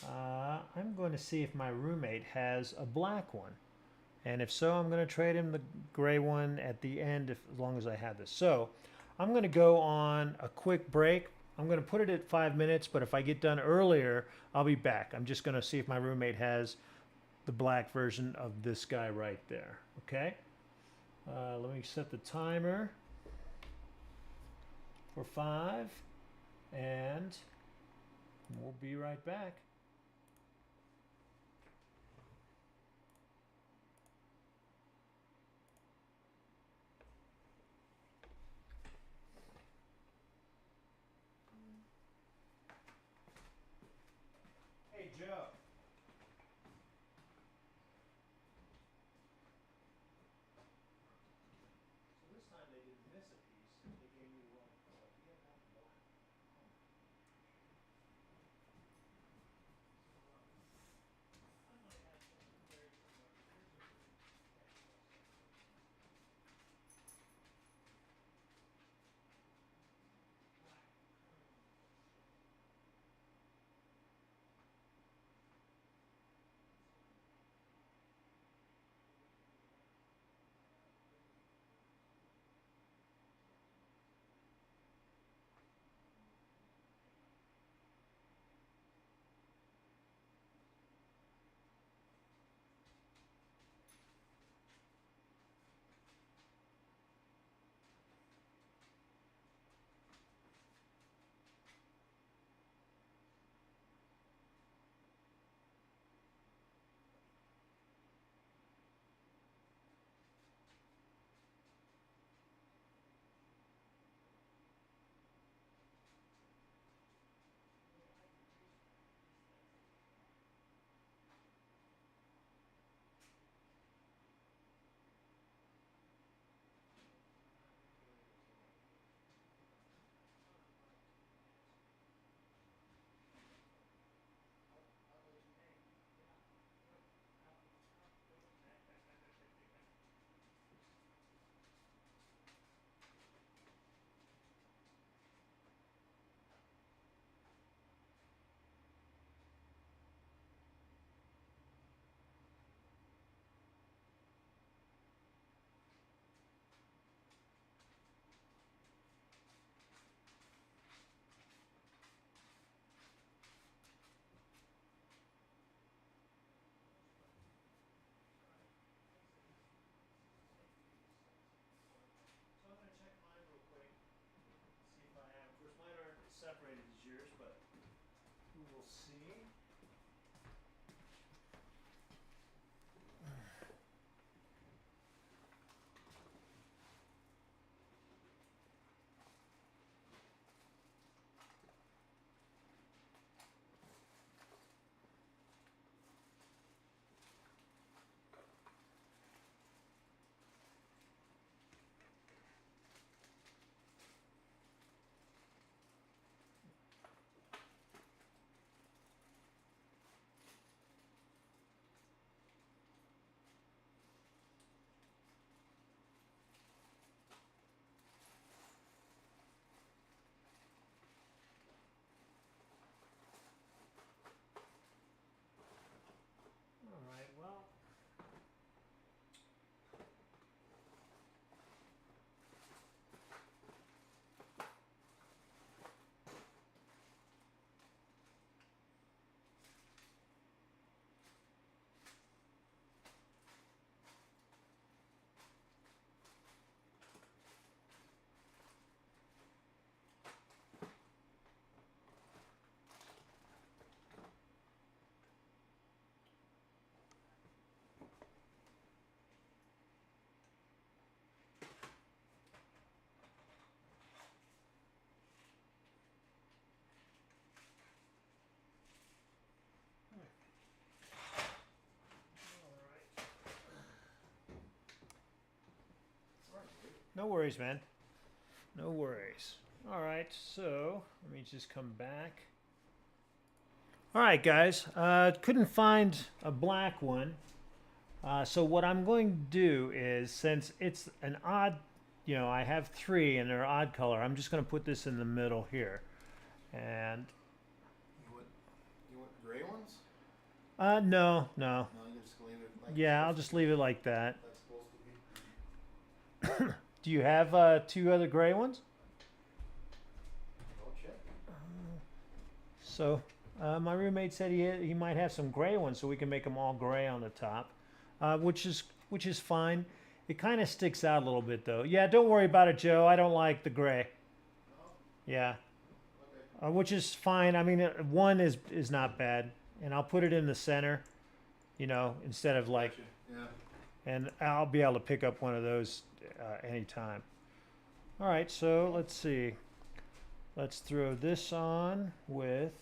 I'm going to see if my roommate has a black one. And if so, I'm going to trade him the gray one at the end, as long as I have this. So I'm going to go on a quick break. I'm going to put it at 5 minutes, but if I get done earlier, I'll be back. I'm just going to see if my roommate has the black version of this guy right there. Okay? Let me set the timer for 5, and we'll be right back. Hey, Joe. So this time they didn't miss a piece. They gave me one. Oh, yeah, that black. I might have something very similar. Here's a black cone. So I'm going to check mine real quick, see if I have. Of course, mine aren't as separated as yours, but we will see. No worries, man. No worries. All right, so let me just come back. All right, guys. Couldn't find a black one. So what I'm going to do is, since it's an odd, I have 3 and they're odd color, I'm just going to put this in the middle here. And you want gray ones? no. No, you just leave it like Yeah, I'll just leave it like that. that's supposed to be. Do you have 2 other gray ones? I'll check. So my roommate said he might have some gray ones, so we can make them all gray on the top, which is fine. It kind of sticks out a little bit though. Yeah, don't worry about it, Joe. I don't like the gray. No? Yeah, Okay. which is fine. I mean, 1 is not bad, and I'll put it in the center, instead of like, Gotcha. Yeah. and I'll be able to pick up one of those anytime. All right, so let's see. Let's throw this on with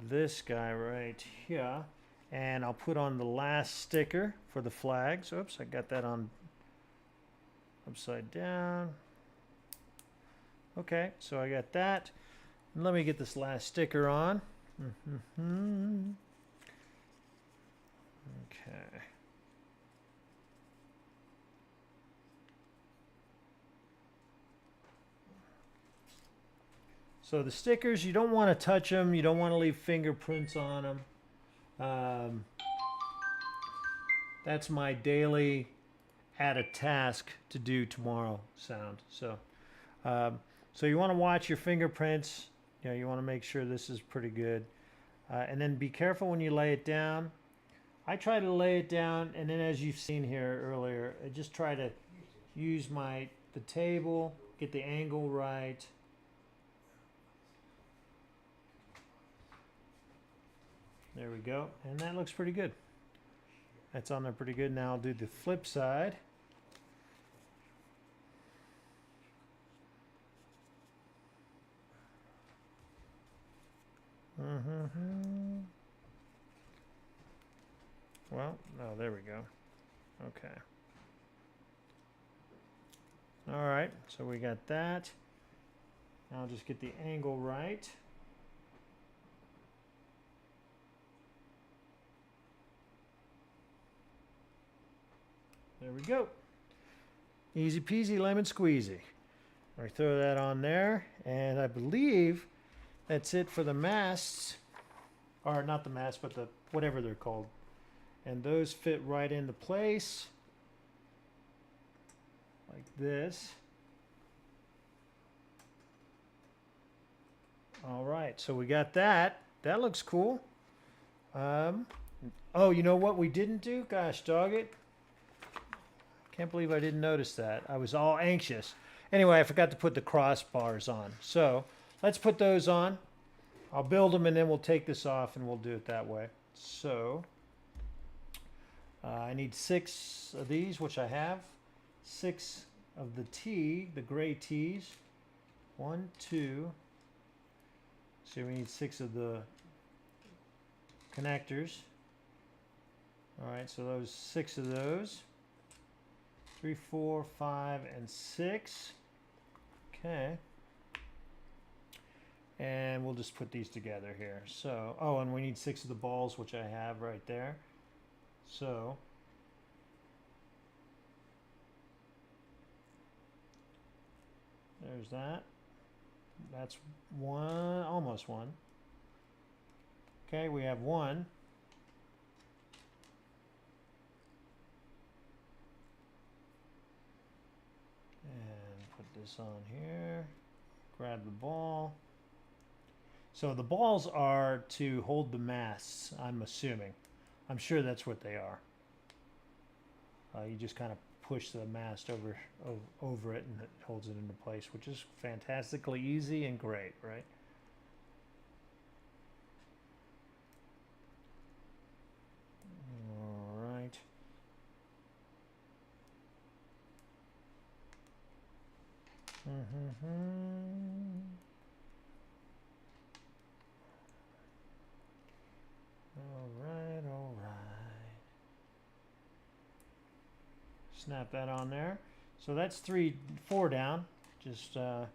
this guy right here. And I'll put on the last sticker for the flags. Oops, I got that on upside down. Okay, so I got that. And let me get this last sticker on. Okay. So the stickers, you don't want to touch them. You don't want to leave fingerprints on them. That's my daily add a task to do tomorrow sound. So you want to watch your fingerprints. You want to make sure this is pretty good. And then be careful when you lay it down. I try to lay it down, and then as you've seen here earlier, I just try to use the table, get the angle right. There we go, and that looks pretty good. That's on there pretty good. Now I'll do the flip side. Well, no, there we go. Okay. All right, so we got that. Now I'll just get the angle right. There we go. Easy peasy lemon squeezy. I throw that on there, and I believe that's it for the masts, or not the masts, but the whatever they're called. And those fit right into place, like this. All right, so we got that. That looks cool. Oh, you know what we didn't do? Gosh, dog it. Can't believe I didn't notice that. I was all anxious. Anyway, I forgot to put the crossbars on. So let's put those on. I'll build them and then we'll take this off and we'll do it that way. So I need 6 of these, which I have. 6 of the gray T's. 1, 2. So we need 6 of the connectors. All right, so those 6 of those. 3, 4, 5, and 6. Okay. And we'll just put these together here. So, oh, and we need 6 of the balls, which I have right there. So, there's that. That's 1, almost 1. Okay, we have 1. This on here, grab the ball. So the balls are to hold the masts, I'm assuming. I'm sure that's what they are. You just kind of push the mast over it and it holds it into place, which is fantastically easy and great, right? All right. All right. Snap that on there. So that's 4 down. Just 2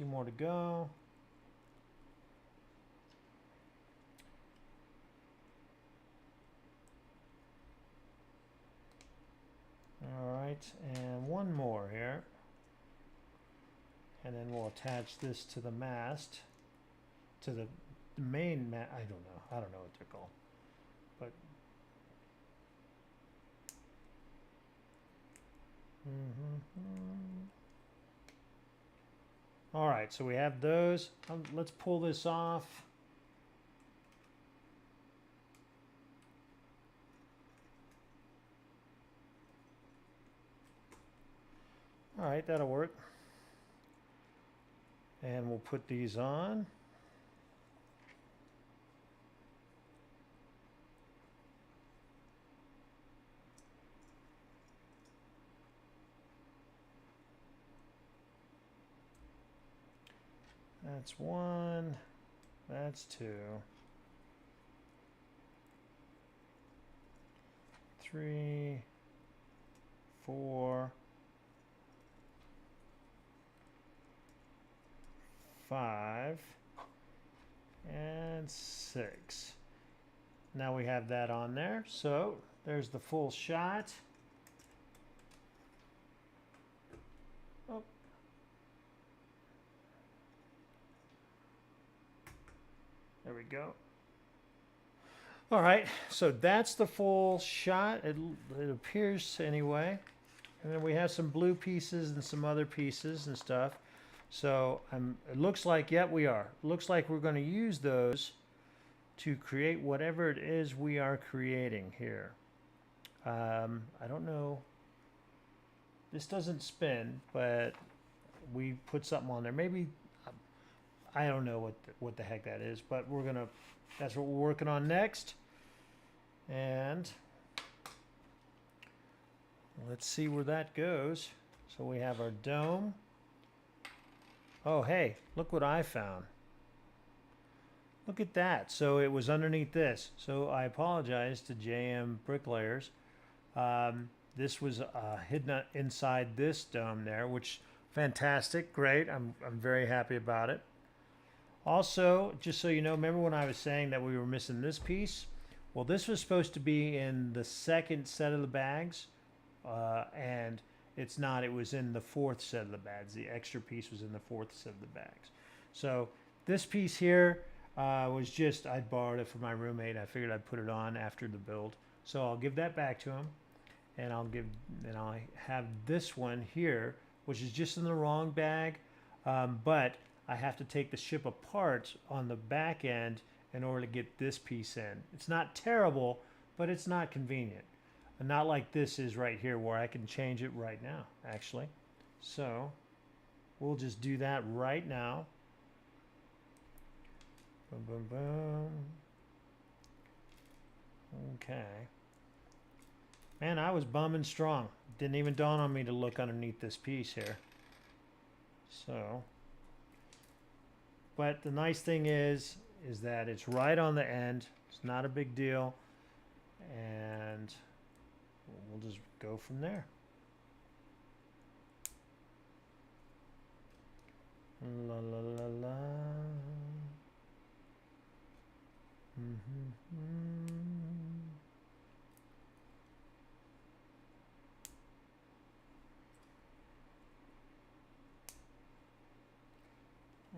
more to go. All right, and 1 more here. And then we'll attach this to the mast, to the main mast. I don't know what they're called, but all right, so we have those. Let's pull this off. All right, that'll work. And we'll put these on. That's 1. That's 2. 3, 4, 5, and 6. Now we have that on there. So there's the full shot. Oh. There we go. All right, so that's the full shot. It appears anyway. And then we have some blue pieces and some other pieces and stuff. So it looks like, yep, we are. Looks like we're going to use those to create whatever it is we are creating here. I don't know. This doesn't spin, but we put something on there. Maybe, I don't know what the heck that is, but that's what we're working on next. And let's see where that goes. So we have our dome. Oh, hey, look what I found. Look at that. So it was underneath this. So I apologize to JMBricklayers. This was hidden inside this dome there, which fantastic, great. I'm very happy about it. Also, just so you know, remember when I was saying that we were missing this piece? Well, this was supposed to be in the second set of the bags, and it's not. It was in the 4th set of the bags. The extra piece was in the 4th set of the bags. So this piece here was just, I borrowed it from my roommate. I figured I'd put it on after the build. So I'll give that back to him, and I'll have this one here, which is just in the wrong bag, but I have to take the ship apart on the back end in order to get this piece in. It's not terrible, but it's not convenient. And not like this is right here where I can change it right now, actually. So we'll just do that right now. Boom, boom, boom. Okay. Man, I was bumming strong. Didn't even dawn on me to look underneath this piece here. So, but the nice thing is that it's right on the end. It's not a big deal. And we'll just go from there. La la la la.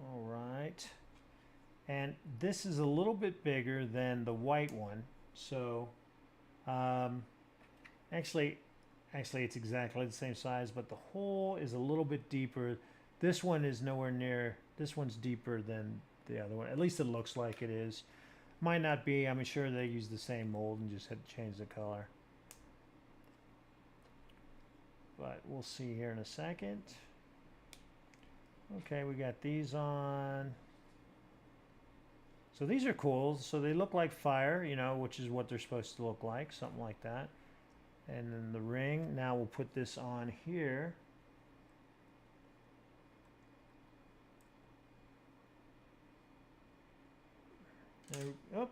All right. And this is a little bit bigger than the white one. So actually it's exactly the same size, but the hole is a little bit deeper. This one is nowhere near, this one's deeper than the other one. At least it looks like it is. Might not be. I'm sure they use the same mold and just had to change the color. But we'll see here in a second. Okay, we got these on. So these are cool. So they look like fire, you know, which is what they're supposed to look like, something like that. And then the ring. Now we'll put this on here. Oh,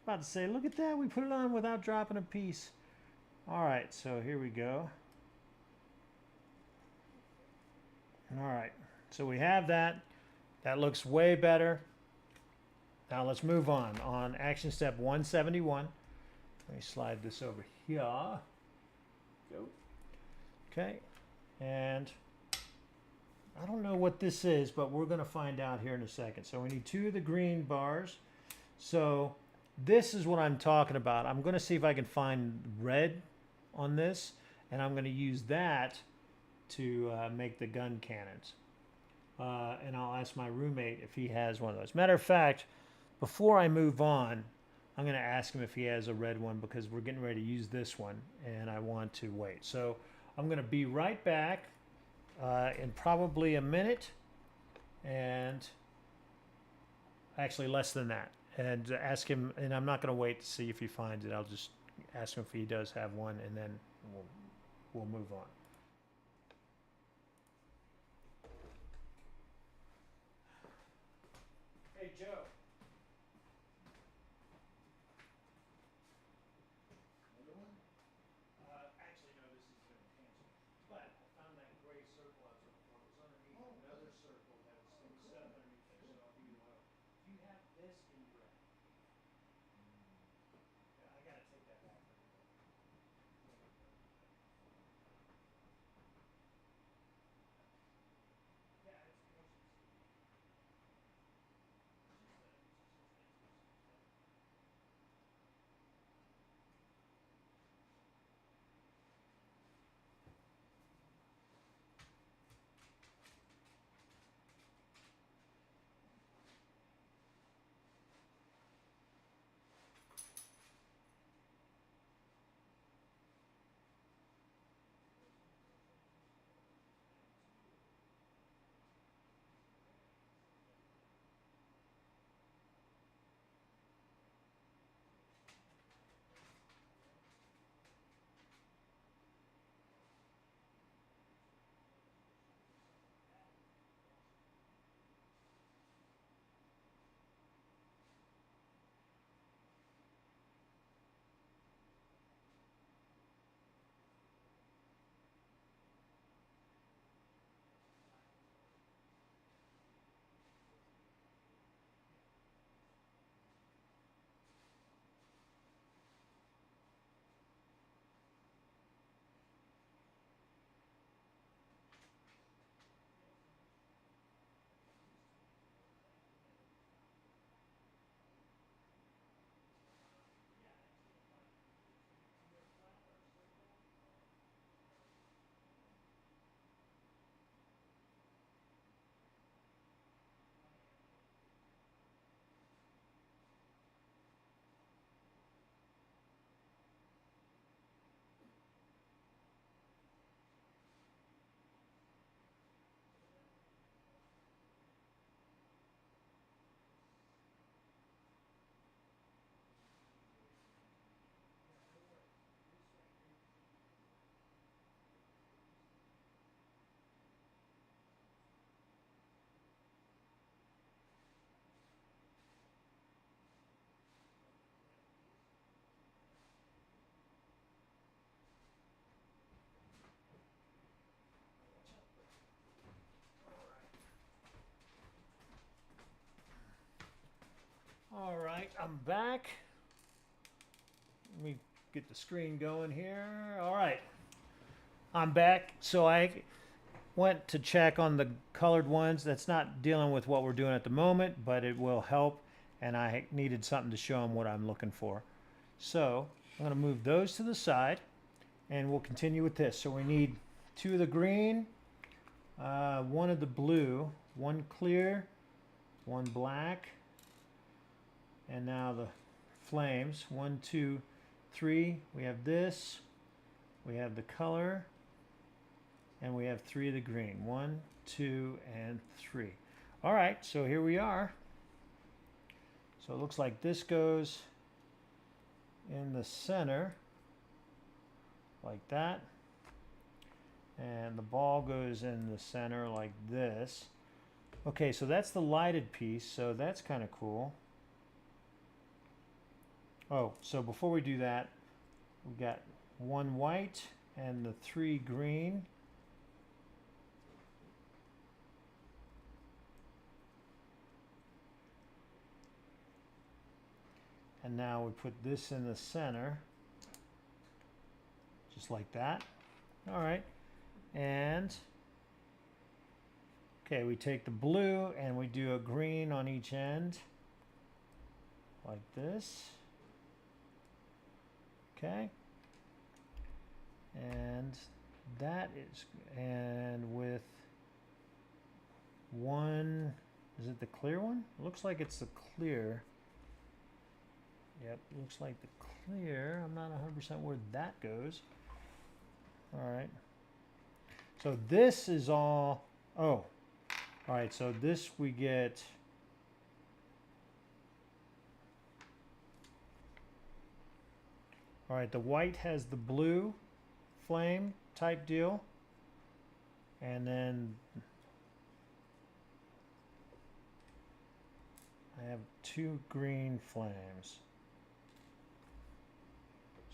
about to say, look at that. We put it on without dropping a piece. All right, so here we go. All right, so we have that. That looks way better. Now let's move on. On action step 171, let me slide this over here. Go. Okay, and I don't know what this is, but we're going to find out here in a second. So we need 2 of the green bars. So this is what I'm talking about. I'm going to see if I can find red on this, and I'm going to use that to make the gun cannons. And I'll ask my roommate if he has one of those. Matter of fact, before I move on, I'm going to ask him if he has a red one because we're getting ready to use this one, and I want to wait. So I'm going to be right back in probably a minute, and actually less than that. And ask him, and I'm not going to wait to see if he finds it. I'll just ask him if he does have one, and then we'll move on. Hey, Joe. Another one? Actually, no, this has been canceled. But I found that gray circle I was looking for. It was underneath Oh, another good. circle that was Oh, set good. up underneath there, so I'll give you one. Do you have this in red? Yeah, I gotta take that back. Yeah, it's all right, I'm back. Let me get the screen going here. All right, I'm back. So I went to check on the colored ones. That's not dealing with what we're doing at the moment, but it will help. And I needed something to show them what I'm looking for. So I'm going to move those to the side, and we'll continue with this. So we need 2 of the green, 1 of the blue, 1 clear, 1 black, and now the flames. 1, 2, 3. We have this. We have the color, and we have 3 of the green. 1, 2, and 3. All right, so here we are. So it looks like this goes in the center, like that. And the ball goes in the center like this. Okay, so that's the lighted piece, so that's kind of cool. Oh, so before we do that, we've got 1 white and the 3 green. And now we put this in the center, just like that. All right, and okay, we take the blue and we do a green on each end, like this. Okay, and that is, and with one, is it the clear one? Looks like it's the clear. Yep, looks like the clear. I'm not 100% where that goes. All right. So this is all, oh, all right, so this we get, all right, the white has the blue flame type deal. And then I have 2 green flames.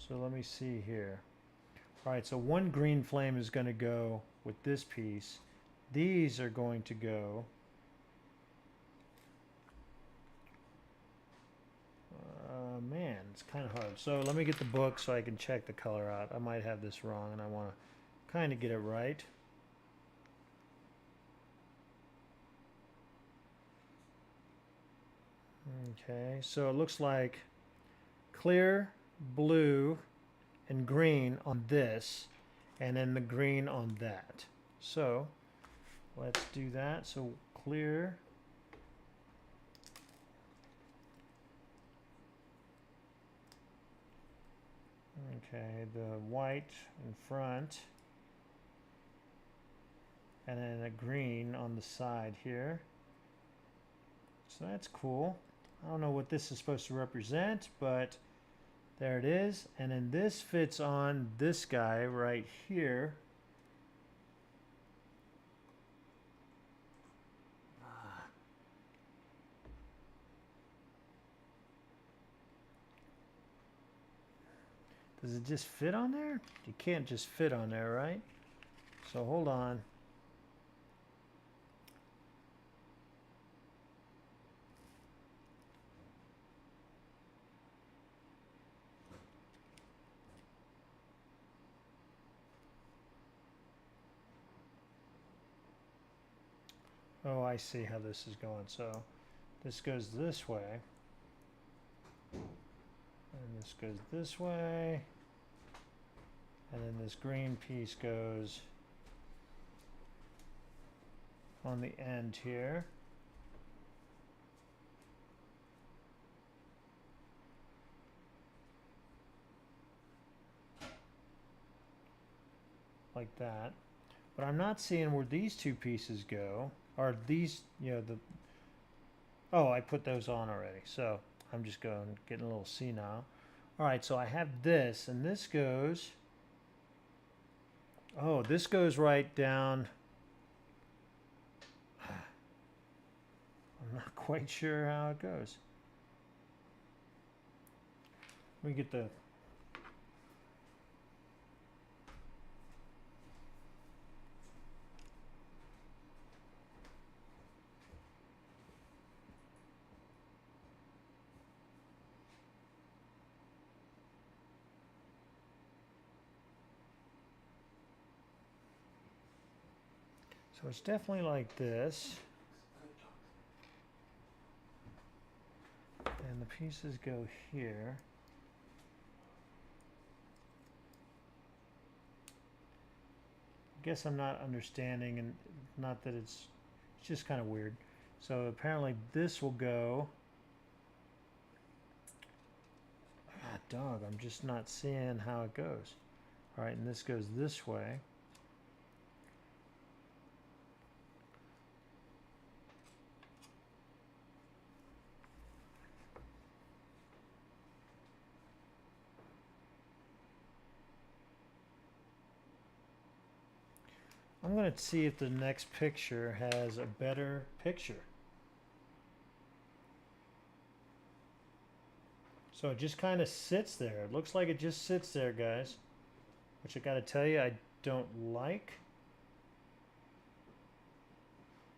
So let me see here. All right, so 1 green flame is going to go with this piece. These are going to go man, it's kind of hard. So let me get the book so I can check the color out. I might have this wrong and I want to kind of get it right. Okay, so it looks like clear, blue, and green on this, and then the green on that. So let's do that. So clear, okay, the white in front, and then a green on the side here. So that's cool. I don't know what this is supposed to represent, but there it is. And then this fits on this guy right here. Does it just fit on there? You can't just fit on there, right? So hold on. Oh, I see how this is going. So this goes this way. And this goes this way. And then this green piece goes on the end here. Like that. But I'm not seeing where these 2 pieces go. Or these, you know, the... Oh, I put those on already. So I'm just getting a little senile. All right, so I have this, and this goes... Oh, this goes right down... I'm not quite sure how it goes. Let me get the... So it's definitely like this. And the pieces go here. I guess I'm not understanding, and not that it's just kind of weird. So apparently this will go... Ah, dog, I'm just not seeing how it goes. All right, and this goes this way. I'm going to see if the next picture has a better picture. So it just kind of sits there. It looks like it just sits there, guys. Which I got to tell you, I don't like.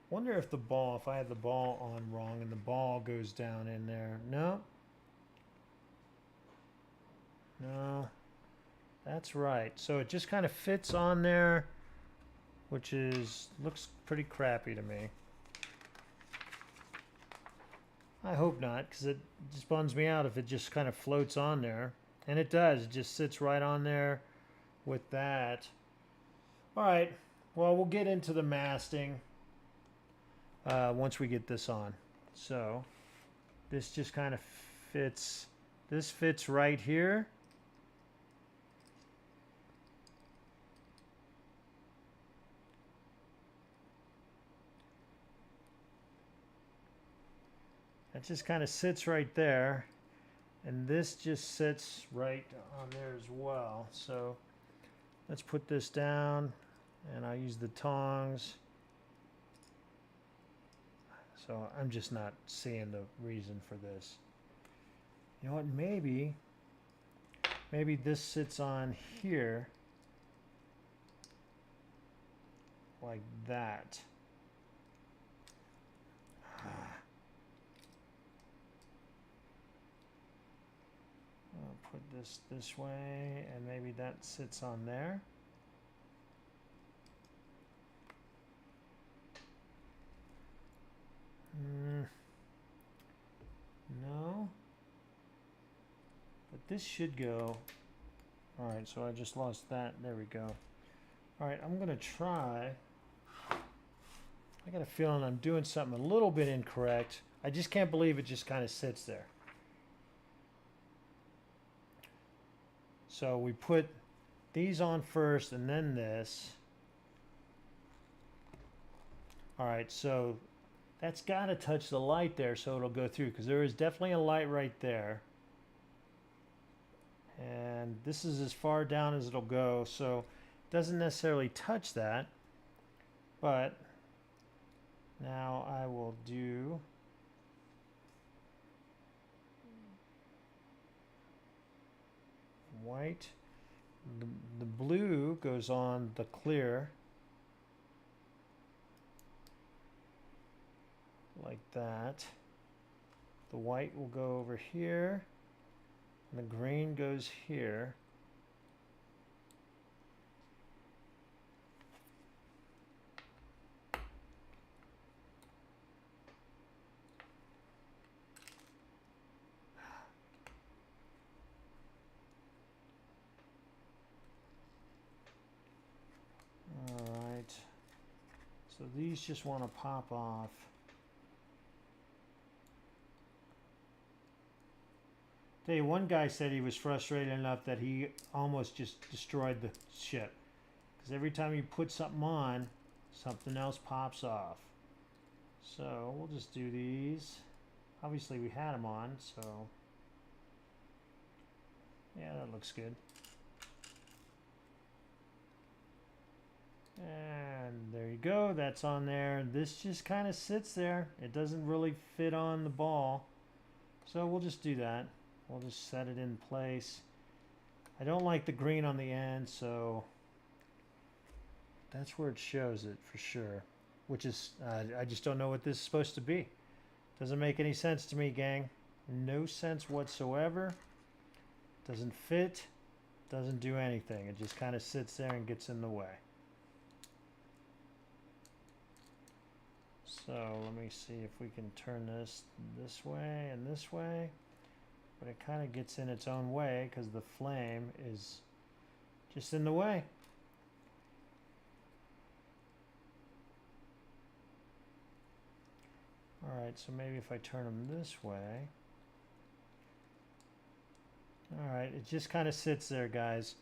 Wonder if the ball, if I had the ball on wrong and the ball goes down in there. No. That's right. So it just kind of fits on there, which looks pretty crappy to me. I hope not, because it just bums me out if it just kind of floats on there. And it does. It just sits right on there with that. All right. Well, we'll get into the masting once we get this on. So this just kind of fits. This fits right here. That just kind of sits right there. And this just sits right on there as well. So let's put this down, and I'll use the tongs. So I'm just not seeing the reason for this. You know what, maybe this sits on here like that. I'll put this way, and maybe that sits on there. No. But this should go. Alright, so I just lost that. There we go. Alright, I'm going to try. I got a feeling I'm doing something a little bit incorrect. I just can't believe it just kind of sits there. So we put these on first and then this. Alright, so that's got to touch the light there so it'll go through, because there is definitely a light right there. And this is as far down as it'll go, so it doesn't necessarily touch that. But now I will do white. The blue goes on the clear. Like that. The white will go over here, and the green goes here. All right. So these just want to pop off. Tell you, one guy said he was frustrated enough that he almost just destroyed the ship. Because every time you put something on, something else pops off. So we'll just do these. Obviously we had them on, so yeah, that looks good. And there you go, that's on there. This just kind of sits there. It doesn't really fit on the ball. So we'll just do that. We'll just set it in place. I don't like the green on the end, so that's where it shows it for sure. Which is, I just don't know what this is supposed to be. Doesn't make any sense to me, gang. No sense whatsoever. Doesn't fit. Doesn't do anything. It just kind of sits there and gets in the way. So let me see if we can turn this way and this way. But it kind of gets in its own way because the flame is just in the way. Alright, so maybe if I turn them this way. Alright, it just kind of sits there, guys,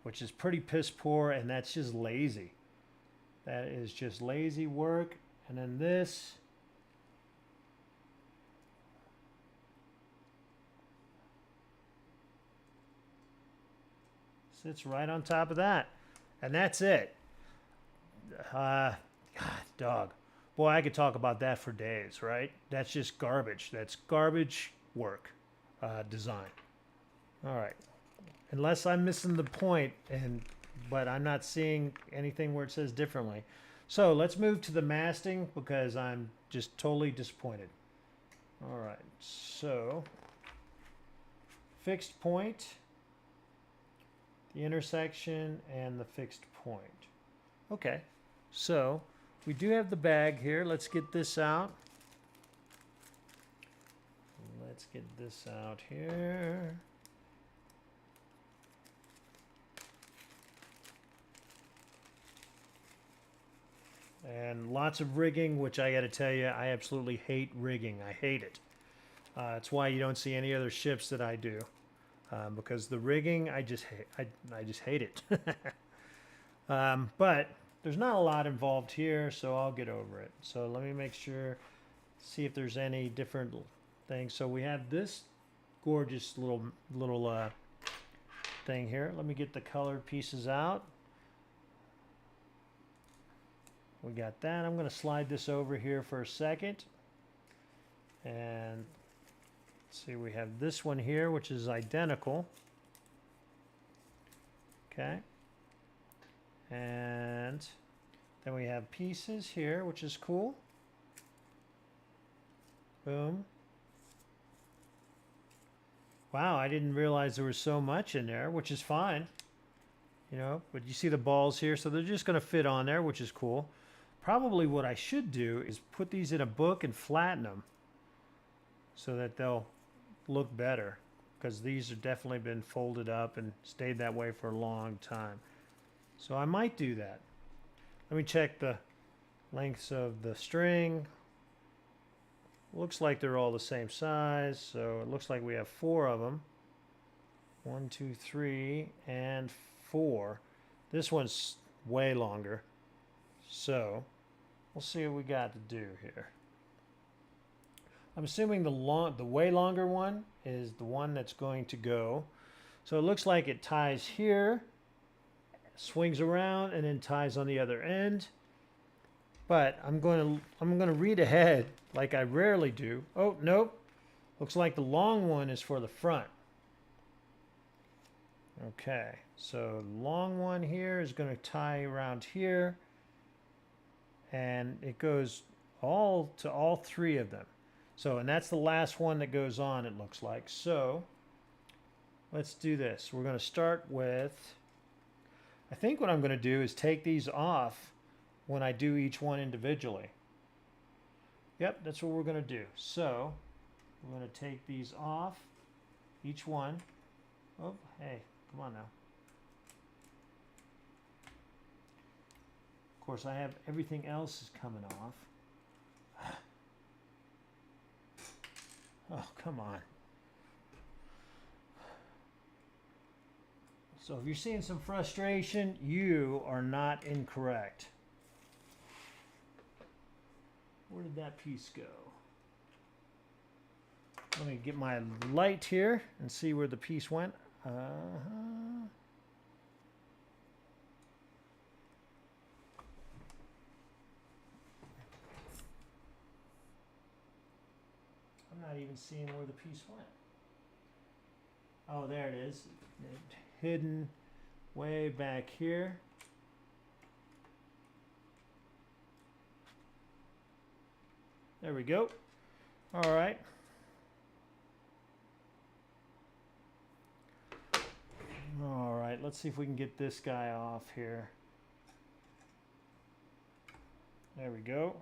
which is pretty piss poor, and that's just lazy. That is just lazy work. And then this. Sits right on top of that. And that's it. God, dog. Boy, I could talk about that for days, right? That's just garbage. That's garbage work, design. All right. Unless I'm missing the point, but I'm not seeing anything where it says differently. So let's move to the masting because I'm just totally disappointed. All right. So fixed point. the intersection, and the fixed point. Okay, so we do have the bag here. Let's get this out. Let's get this out here. And lots of rigging, which I got to tell you, I absolutely hate rigging. I hate it. It's why you don't see any other ships that I do, because the rigging, I just hate it. But there's not a lot involved here, so I'll get over it. So let me make sure, see if there's any different things. So we have this gorgeous little thing here. Let me get the colored pieces out. We got that. I'm going to slide this over here for a second. And let's see, we have this one here, which is identical. Okay. And then we have pieces here, which is cool. Boom. Wow, I didn't realize there was so much in there, which is fine. You know, but you see the balls here, so they're just going to fit on there, which is cool. Probably what I should do is put these in a book and flatten them so that they'll look better, because these have definitely been folded up and stayed that way for a long time. So I might do that. Let me check the lengths of the string. Looks like they're all the same size, so it looks like we have 4 of them. 1, 2, 3, and 4. This one's way longer. So we'll see what we got to do here. I'm assuming the way longer one is the one that's going to go. So it looks like it ties here, swings around, and then ties on the other end. But I'm going to read ahead like I rarely do. Oh, nope. Looks like the long one is for the front. Okay, so the long one here is going to tie around here. And it goes to all 3 of them. So, and that's the last one that goes on, it looks like. So let's do this. We're going to start with, I think what I'm going to do is take these off when I do each one individually. Yep, that's what we're going to do. So we're going to take these off, each one. Oh, hey, come on now. Of course, I have everything else is coming off. Oh, come on. So if you're seeing some frustration, you are not incorrect. Where did that piece go? Let me get my light here and see where the piece went. I'm not even seeing where the piece went. Oh, there it is. Hidden way back here. There we go. All right. All right, let's see if we can get this guy off here. There we go.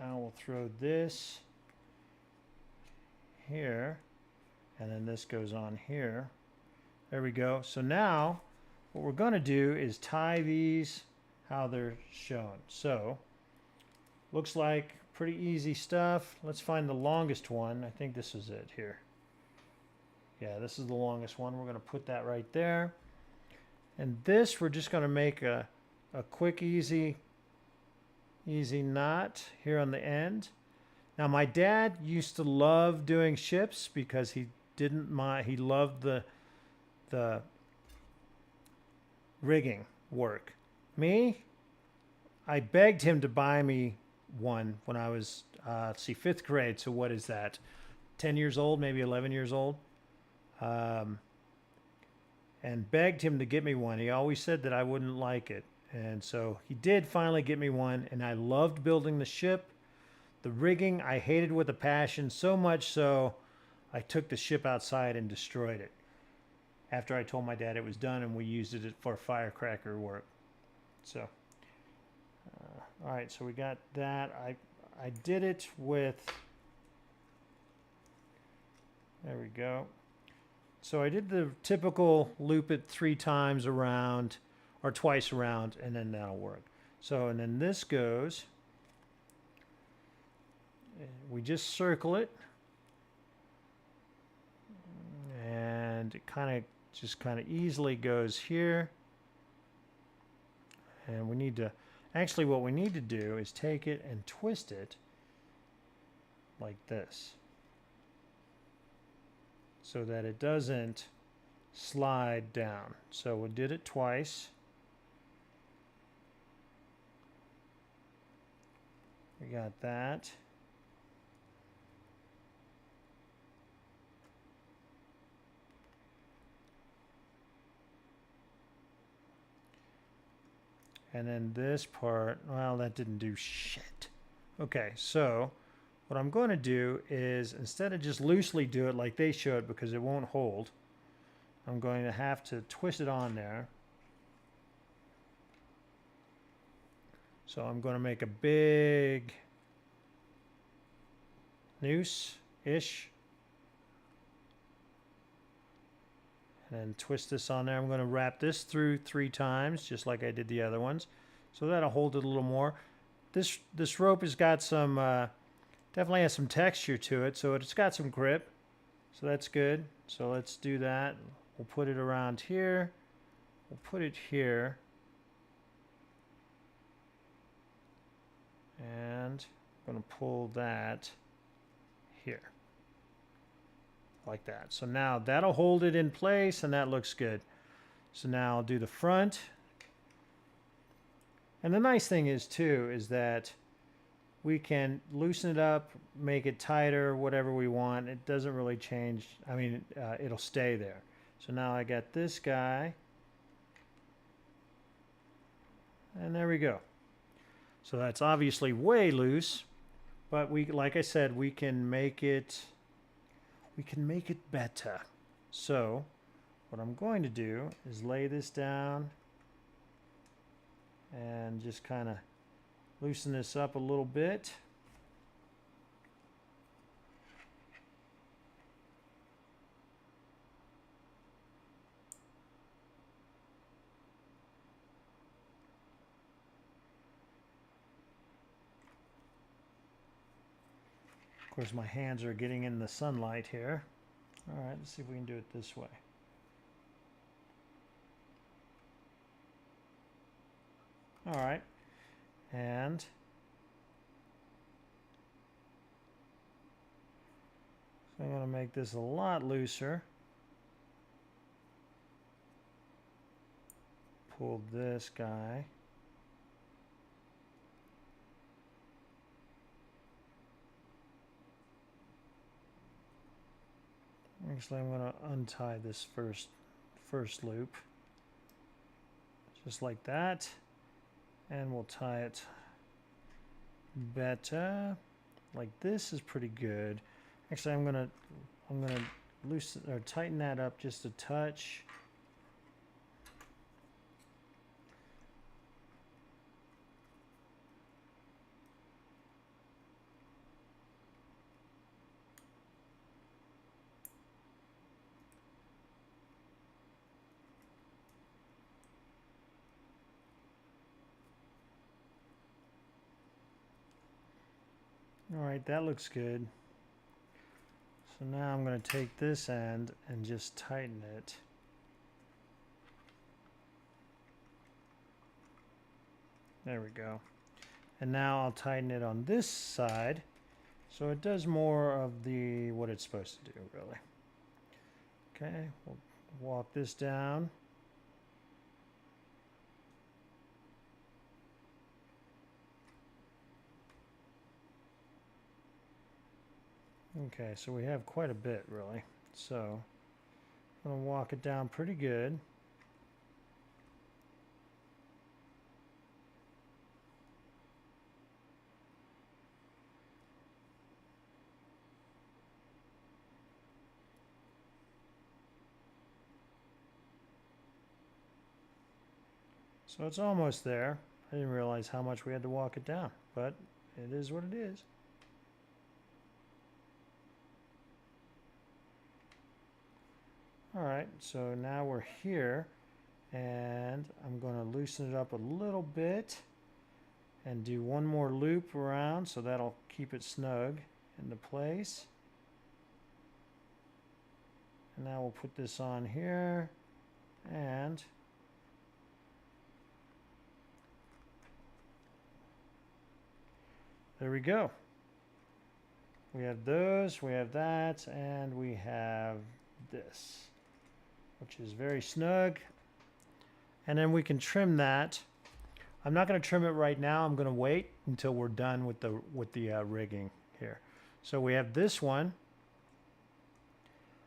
Now we'll throw this here, and then this goes on here. There we go. So now what we're going to do is tie these how they're shown. So looks like pretty easy stuff. Let's find the longest one. I think this is it here. Yeah, this is the longest one. We're going to put that right there. And this, we're just going to make a quick, easy knot here on the end. Now, my dad used to love doing ships because he didn't mind. He loved the rigging work. Me, I begged him to buy me one when I was, 5th grade. So what is that? 10 years old, maybe 11 years old. And begged him to get me one. He always said that I wouldn't like it. And so he did finally get me one, and I loved building the ship. The rigging I hated with a passion, so much so I took the ship outside and destroyed it. after I told my dad it was done, and we used it for firecracker work. So, all right, so we got that. I did it with, there we go. So I did the typical loop it 3 times around, or twice around, and then that'll work. So, and then this goes, we just circle it, and it just kind of easily goes here. And we need to, actually what we need to do is take it and twist it like this, so that it doesn't slide down. So we did it twice. We got that. And then this part, well, that didn't do shit. Okay, so what I'm going to do is, instead of just loosely do it like they showed, because it won't hold, I'm going to have to twist it on there. So I'm going to make a big noose-ish. And then twist this on there. I'm going to wrap this through 3 times, just like I did the other ones. So that'll hold it a little more. This rope has got some, definitely has some texture to it, so it's got some grip. So that's good. So let's do that. We'll put it around here. We'll put it here. And I'm going to pull that here. Like that. So now that'll hold it in place, and that looks good. So now I'll do the front. And the nice thing is too, is that we can loosen it up, make it tighter, whatever we want. It doesn't really change. I mean, it'll stay there. So now I got this guy. And there we go. So that's obviously way loose, but we, like I said, we can make it better. So what I'm going to do is lay this down and just kind of loosen this up a little bit. Of course, my hands are getting in the sunlight here. All right, let's see if we can do it this way. All right, and so I'm going to make this a lot looser. Pull this guy. Actually, I'm going to untie this first loop, just like that, and we'll tie it better. Like this is pretty good. Actually, I'm gonna loosen or tighten that up just a touch. All right, that looks good. So now I'm going to take this end and just tighten it. There we go. And now I'll tighten it on this side so it does more of what it's supposed to do, really. Okay, we'll walk this down. Okay, so we have quite a bit, really. So I'm going to walk it down pretty good. So it's almost there. I didn't realize how much we had to walk it down, but it is what it is. All right, so now we're here, and I'm going to loosen it up a little bit and do one more loop around, so that'll keep it snug into place. And now we'll put this on here, and there we go. We have those, we have that, and we have this, which is very snug. And then we can trim that. I'm not going to trim it right now. I'm going to wait until we're done with the rigging here. So we have this one.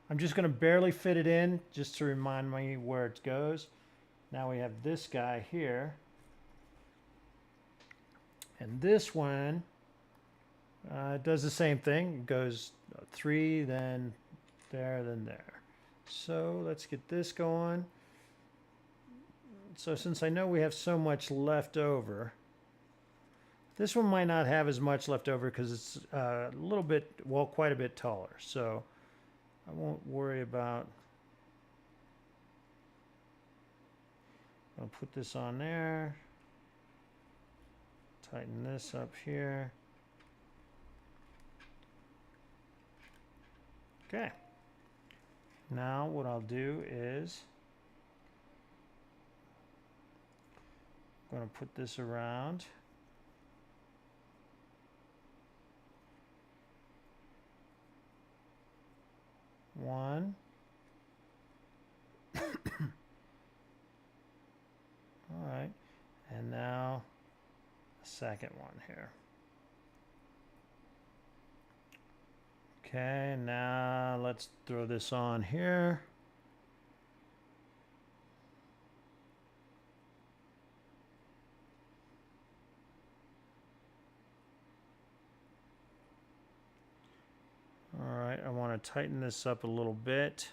I'm just going to barely fit it in just to remind me where it goes. Now we have this guy here. And this one does the same thing. It goes 3, then there, then there. So let's get this going. So since I know we have so much left over, this one might not have as much left over because it's a little bit, well, quite a bit taller. So I won't worry about. I'll put this on there. Tighten this up here. Okay. Now what I'll do is I'm going to put this around. One. All right. And now a second one here. Okay, now let's throw this on here. All right, I want to tighten this up a little bit.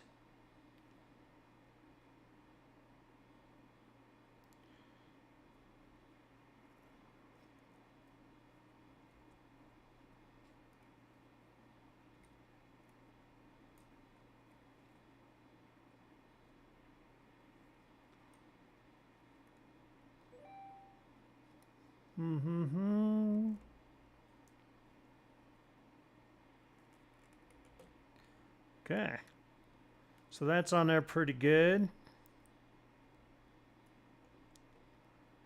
Okay, so that's on there pretty good.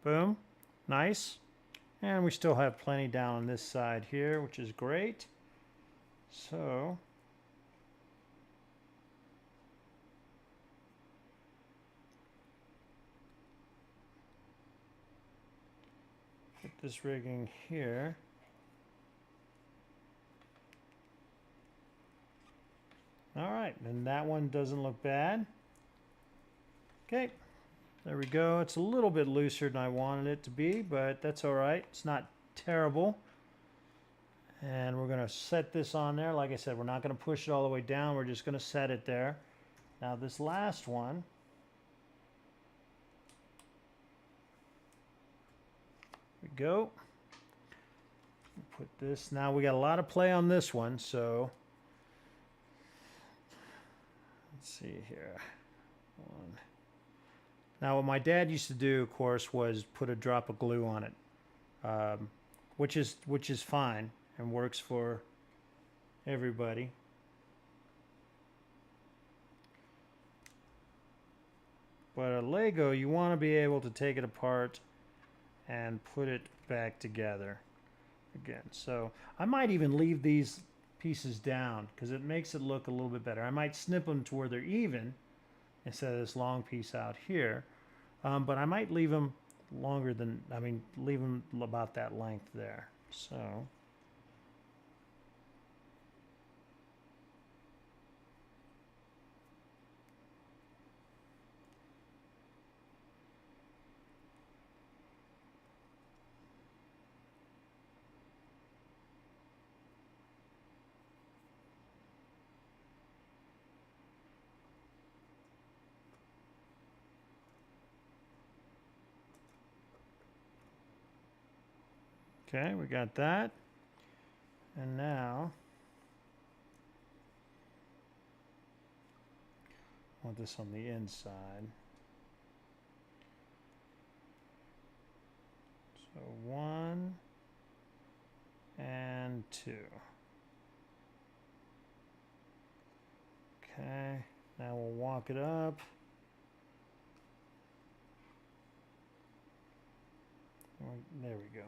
Boom, nice. And we still have plenty down on this side here, which is great. So put this rigging here. All right, and that one doesn't look bad. Okay, there we go. It's a little bit looser than I wanted it to be, but that's all right. It's not terrible. And we're gonna set this on there. Like I said, we're not gonna push it all the way down. We're just gonna set it there. Now this last one, here we go. Put this, now we got a lot of play on this one, so let's see here. One. Now what my dad used to do, of course, was put a drop of glue on it, which is fine and works for everybody. But a Lego, you want to be able to take it apart and put it back together again. So I might even leave these pieces down because it makes it look a little bit better. I might snip them to where they're even instead of this long piece out here. But I might leave them longer than, leave them about that length there. So Okay, we got that. And now, I want this on the inside. So 1 and 2. Okay, now we'll walk it up. There we go.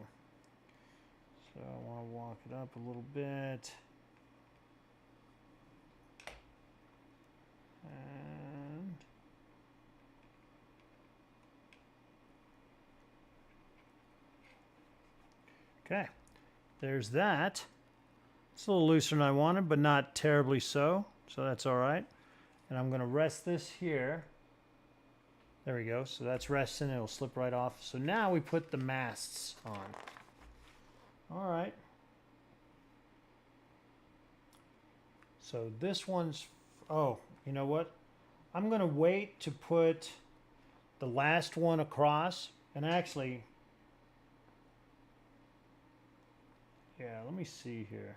So I want to walk it up a little bit. And okay, there's that. It's a little looser than I wanted, but not terribly so. So that's all right. And I'm going to rest this here. There we go. So that's resting. It'll slip right off. So now we put the masts on. All right. So this one's, oh, you know what? I'm going to wait to put the last one across. And actually, yeah, let me see here.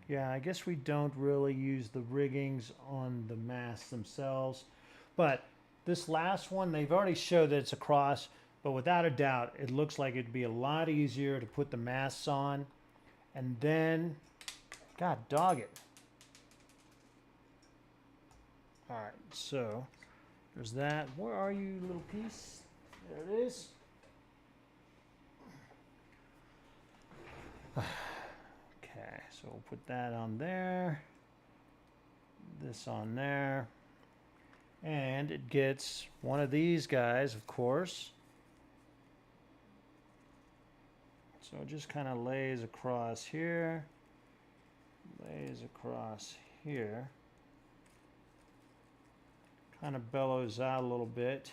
Yeah, I guess we don't really use the riggings on the masts themselves. But this last one, they've already showed that it's across, but without a doubt, it looks like it'd be a lot easier to put the masts on. And then, God dog it. All right, so there's that. Where are you, little piece? There it is. Okay, so we'll put that on there. This on there. And it gets one of these guys, of course. So it just kind of lays across here. Lays across here. Kind of bellows out a little bit.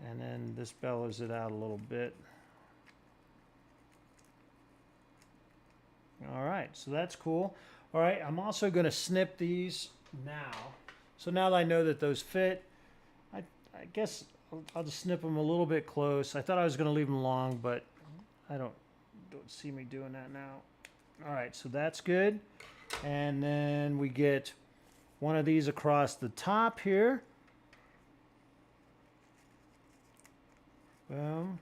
And then this bellows it out a little bit. All right, so that's cool. All right, I'm also going to snip these now. So now that I know that those fit, I guess I'll just snip them a little bit close. I thought I was going to leave them long, but I don't see me doing that now. All right, so that's good. And then we get one of these across the top here. Boom.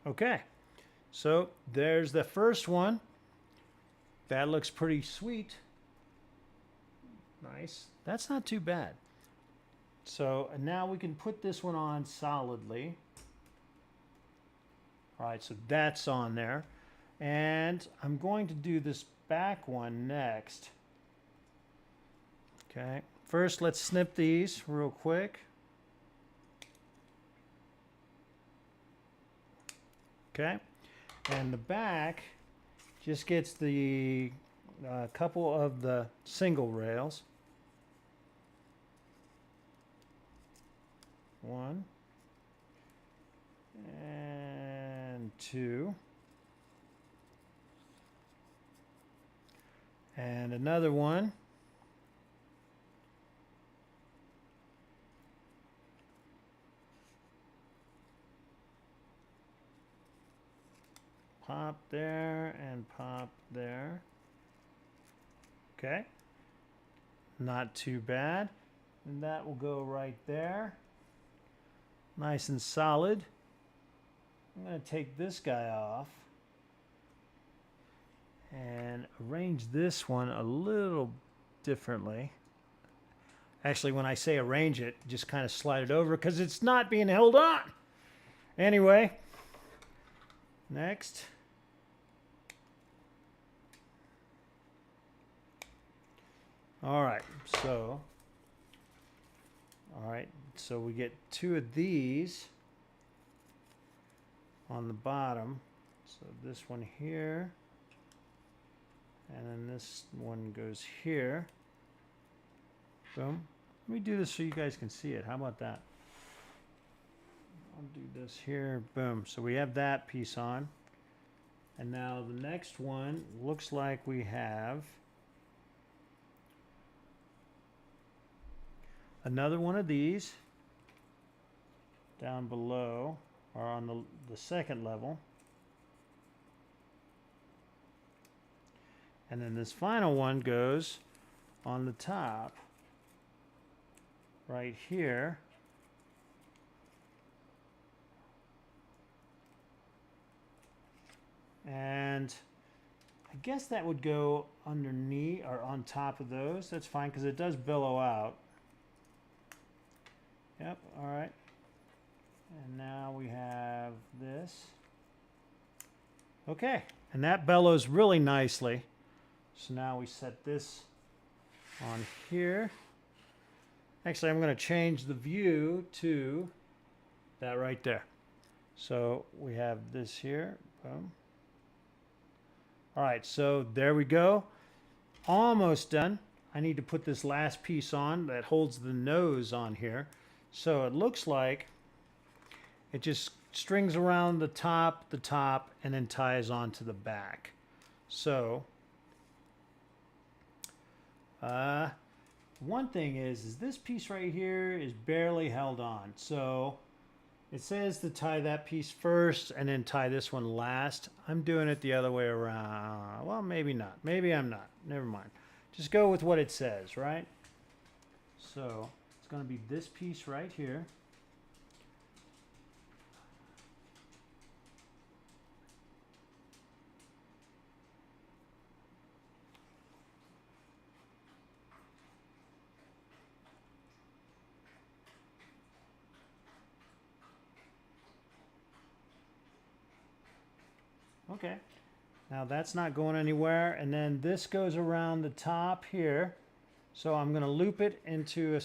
Okay, so there's the first one. That looks pretty sweet. Nice. That's not too bad. So now we can put this one on solidly. All right, so that's on there. And I'm going to do this back one next. Okay, first let's snip these real quick. Okay, and the back just gets the couple of the single rails. 1 and 2. And another one. Pop there and pop there. Okay. Not too bad. And that will go right there. Nice and solid. I'm going to take this guy off and arrange this one a little differently. Actually, when I say arrange it, just kind of slide it over because it's not being held on. Anyway, next. All right, so we get 2 of these on the bottom. So this one here, and then this one goes here. Boom. Let me do this so you guys can see it. How about that? I'll do this here. Boom. So we have that piece on. And now the next one looks like we have another one of these. down below, or on the second level. And then this final one goes on the top, right here. And I guess that would go underneath or on top of those. That's fine because it does billow out. Yep, all right. And now we have this. Okay, and that bellows really nicely. So now we set this on here. Actually, I'm going to change the view to that right there. So we have this here. Boom. All right, so there we go. Almost done. I need to put this last piece on that holds the nose on here. So it looks like it just strings around the top, and then ties onto the back. So one thing is this piece right here is barely held on. So it says to tie that piece first and then tie this one last. I'm doing it the other way around. Well, maybe not. Maybe I'm not. Never mind. Just go with what it says, right? So it's going to be this piece right here. Okay, now that's not going anywhere, and then this goes around the top here. So I'm going to loop it into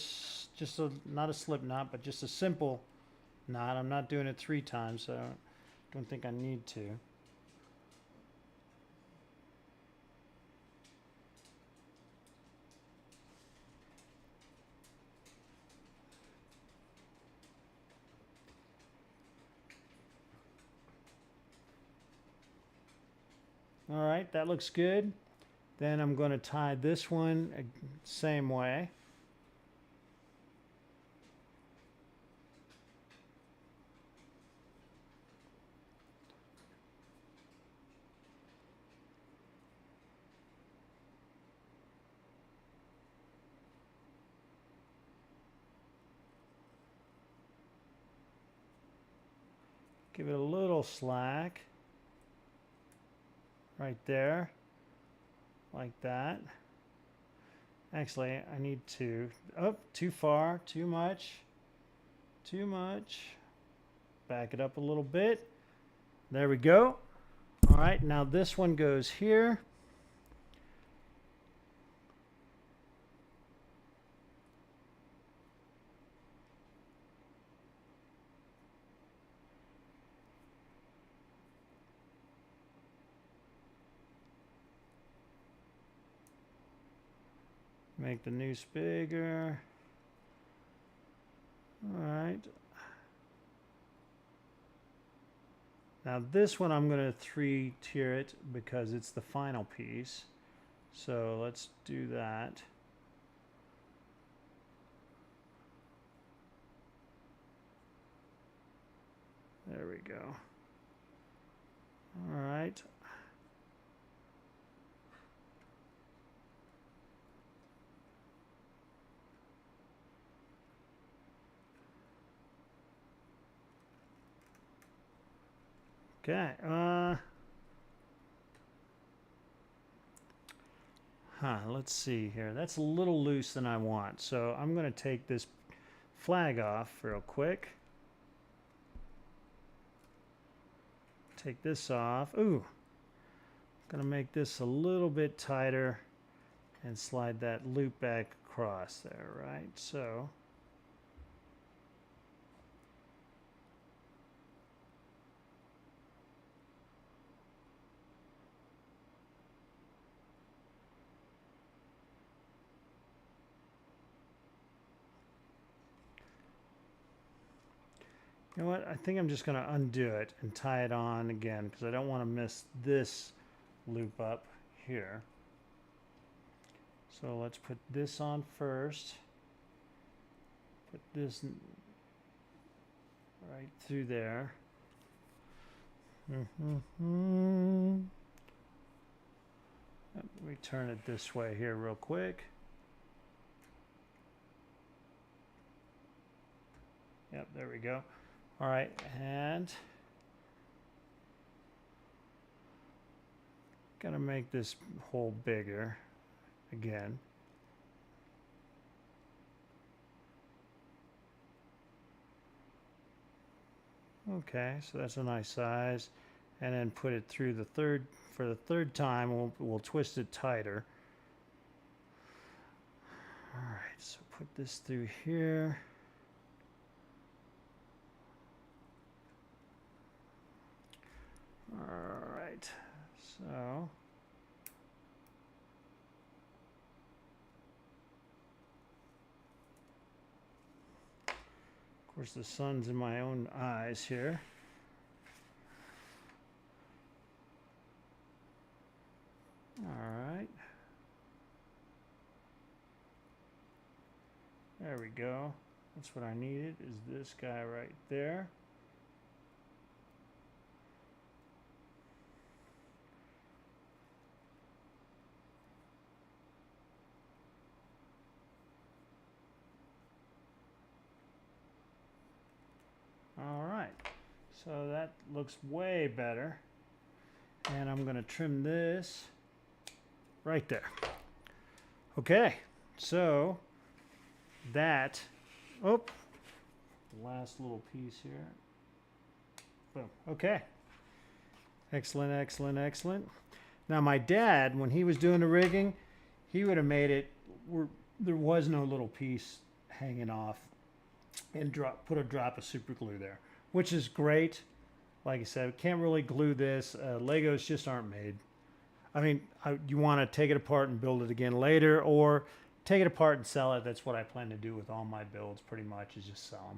not a slip knot, but just a simple knot. I'm not doing it 3 times, so I don't think I need to. All right, that looks good. Then I'm going to tie this one same way. Give it a little slack. Right there, like that. Actually, I need to, oh, too far, too much. Back it up a little bit. There we go. All right, now this one goes here. Make the noose bigger. All right. Now this one I'm going to 3-tier it because it's the final piece. So let's do that. There we go. All right. Okay, let's see here. That's a little loose than I want. So I'm going to take this flag off real quick. Take this off. Ooh, going to make this a little bit tighter and slide that loop back across there, right? So you know what? I think I'm just going to undo it and tie it on again because I don't want to miss this loop up here. So let's put this on first. Put this right through there. Let me turn it this way here real quick. Yep, there we go. All right, and gotta make this hole bigger again. Okay, so that's a nice size, and then put it through the third. For the third time, we'll twist it tighter. All right, so put this through here. All right, so of course the sun's in my own eyes here. All right, there we go. That's what I needed, is this guy right there. All right, so that looks way better. And I'm going to trim this right there. Okay, so that, last little piece here. Boom, okay. Excellent, excellent, excellent. Now my dad, when he was doing the rigging, he would have made it where there was no little piece hanging off, and put a drop of super glue there, which is great. Like I said, can't really glue this. Legos just aren't made. I mean, you want to take it apart and build it again later, or take it apart and sell it. That's what I plan to do with all my builds, pretty much, is just sell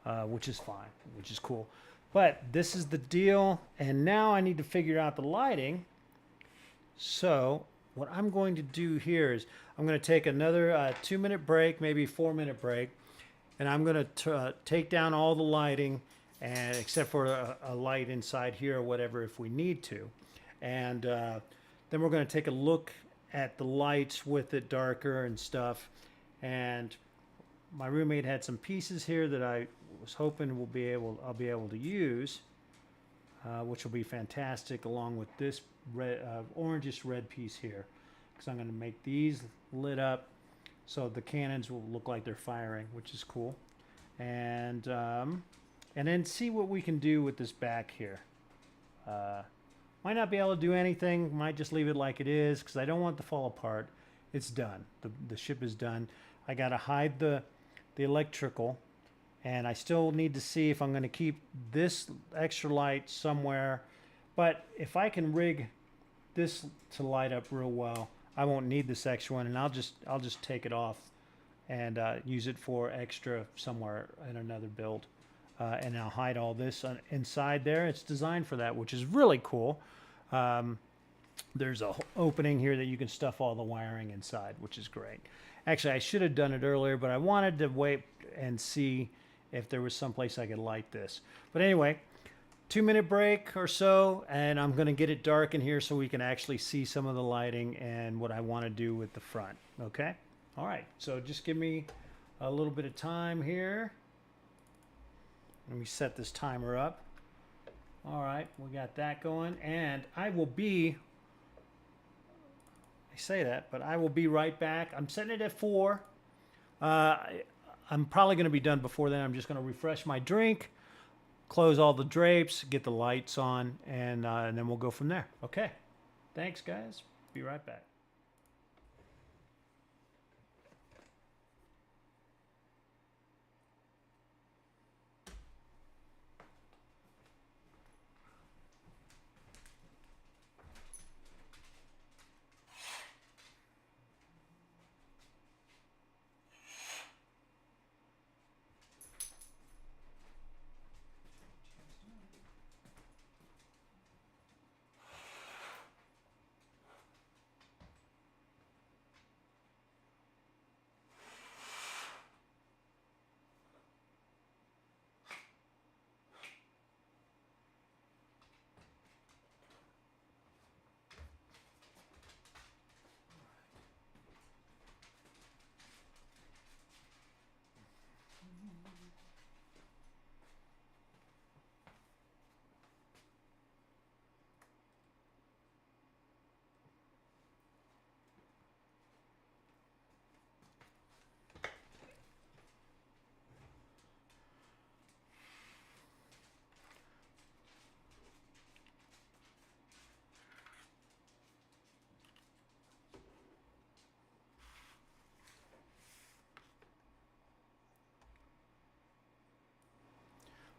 them, which is fine, which is cool. But this is the deal, and now I need to figure out the lighting. So what I'm going to do here is I'm going to take another 2-minute break, maybe 4-minute break, and I'm going to take down all the lighting, and except for a light inside here or whatever if we need to. And then we're going to take a look at the lights with it darker and stuff. And my roommate had some pieces here that I was hoping I'll be able to use, which will be fantastic, along with this red, orangish red piece here, because I'm going to make these lit up so the cannons will look like they're firing, which is cool. And then see what we can do with this back here. Might not be able to do anything, might just leave it like it is, because I don't want it to fall apart. It's done. The ship is done. I got to hide the electrical, and I still need to see if I'm going to keep this extra light somewhere. But if I can rig this to light up real well, I won't need this extra one, and I'll just take it off and use it for extra somewhere in another build. And I'll hide all this inside there. It's designed for that, which is really cool. There's a opening here that you can stuff all the wiring inside, which is great. Actually, I should have done it earlier, but I wanted to wait and see if there was some place I could light this. But anyway, 2-minute break or so, and I'm going to get it dark in here so we can actually see some of the lighting and what I want to do with the front. Okay? All right, so just give me a little bit of time here. Let me set this timer up. All right, we got that going, and I say that, but I will be right back. I'm setting it at 4. I'm probably going to be done before then. I'm just going to refresh my drink, close all the drapes, get the lights on, and then we'll go from there. Okay, thanks, guys. Be right back.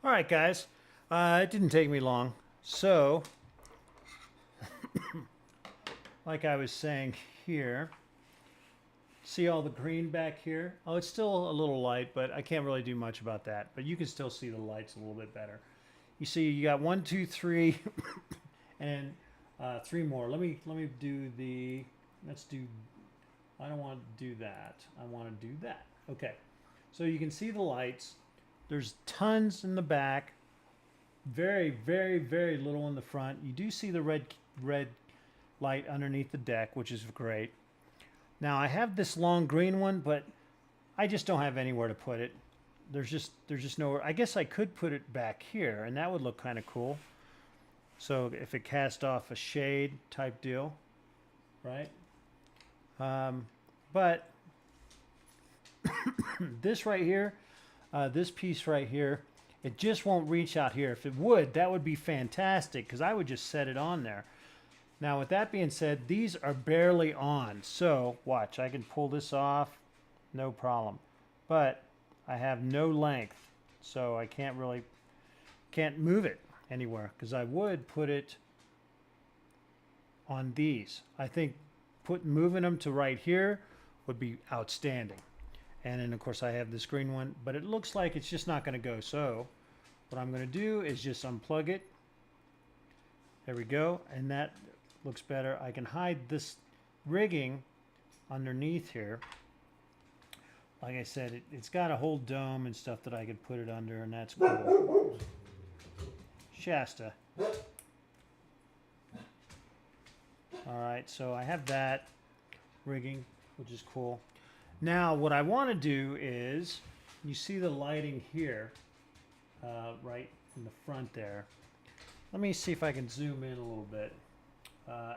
All right, guys. It didn't take me long. So, like I was saying here, see all the green back here? Oh, it's still a little light, but I can't really do much about that. But you can still see the lights a little bit better. You see, you got 1, 2, 3, and 3 more. Let me do the. Let's do. I don't want to do that. I want to do that. Okay. So you can see the lights. There's tons in the back. Very, very, very little in the front. You do see the red light underneath the deck, which is great. Now I have this long green one, but I just don't have anywhere to put it. There's just nowhere. I guess I could put it back here, and that would look kind of cool. So if it cast off a shade type deal, right? But this right here, this piece right here, it just won't reach out here. If it would, that would be fantastic because I would just set it on there. Now, with that being said, these are barely on. So, watch, I can pull this off, no problem. But I have no length, so I can't move it anywhere because I would put it on these. I think moving them to right here would be outstanding. And then, of course, I have this green one, but it looks like it's just not going to go. So what I'm going to do is just unplug it. There we go. And that looks better. I can hide this rigging underneath here. Like I said, it's got a whole dome and stuff that I could put it under, and that's cool. Shasta. All right, so I have that rigging, which is cool. Now, what I want to do is, you see the lighting here, right in the front there. Let me see if I can zoom in a little bit.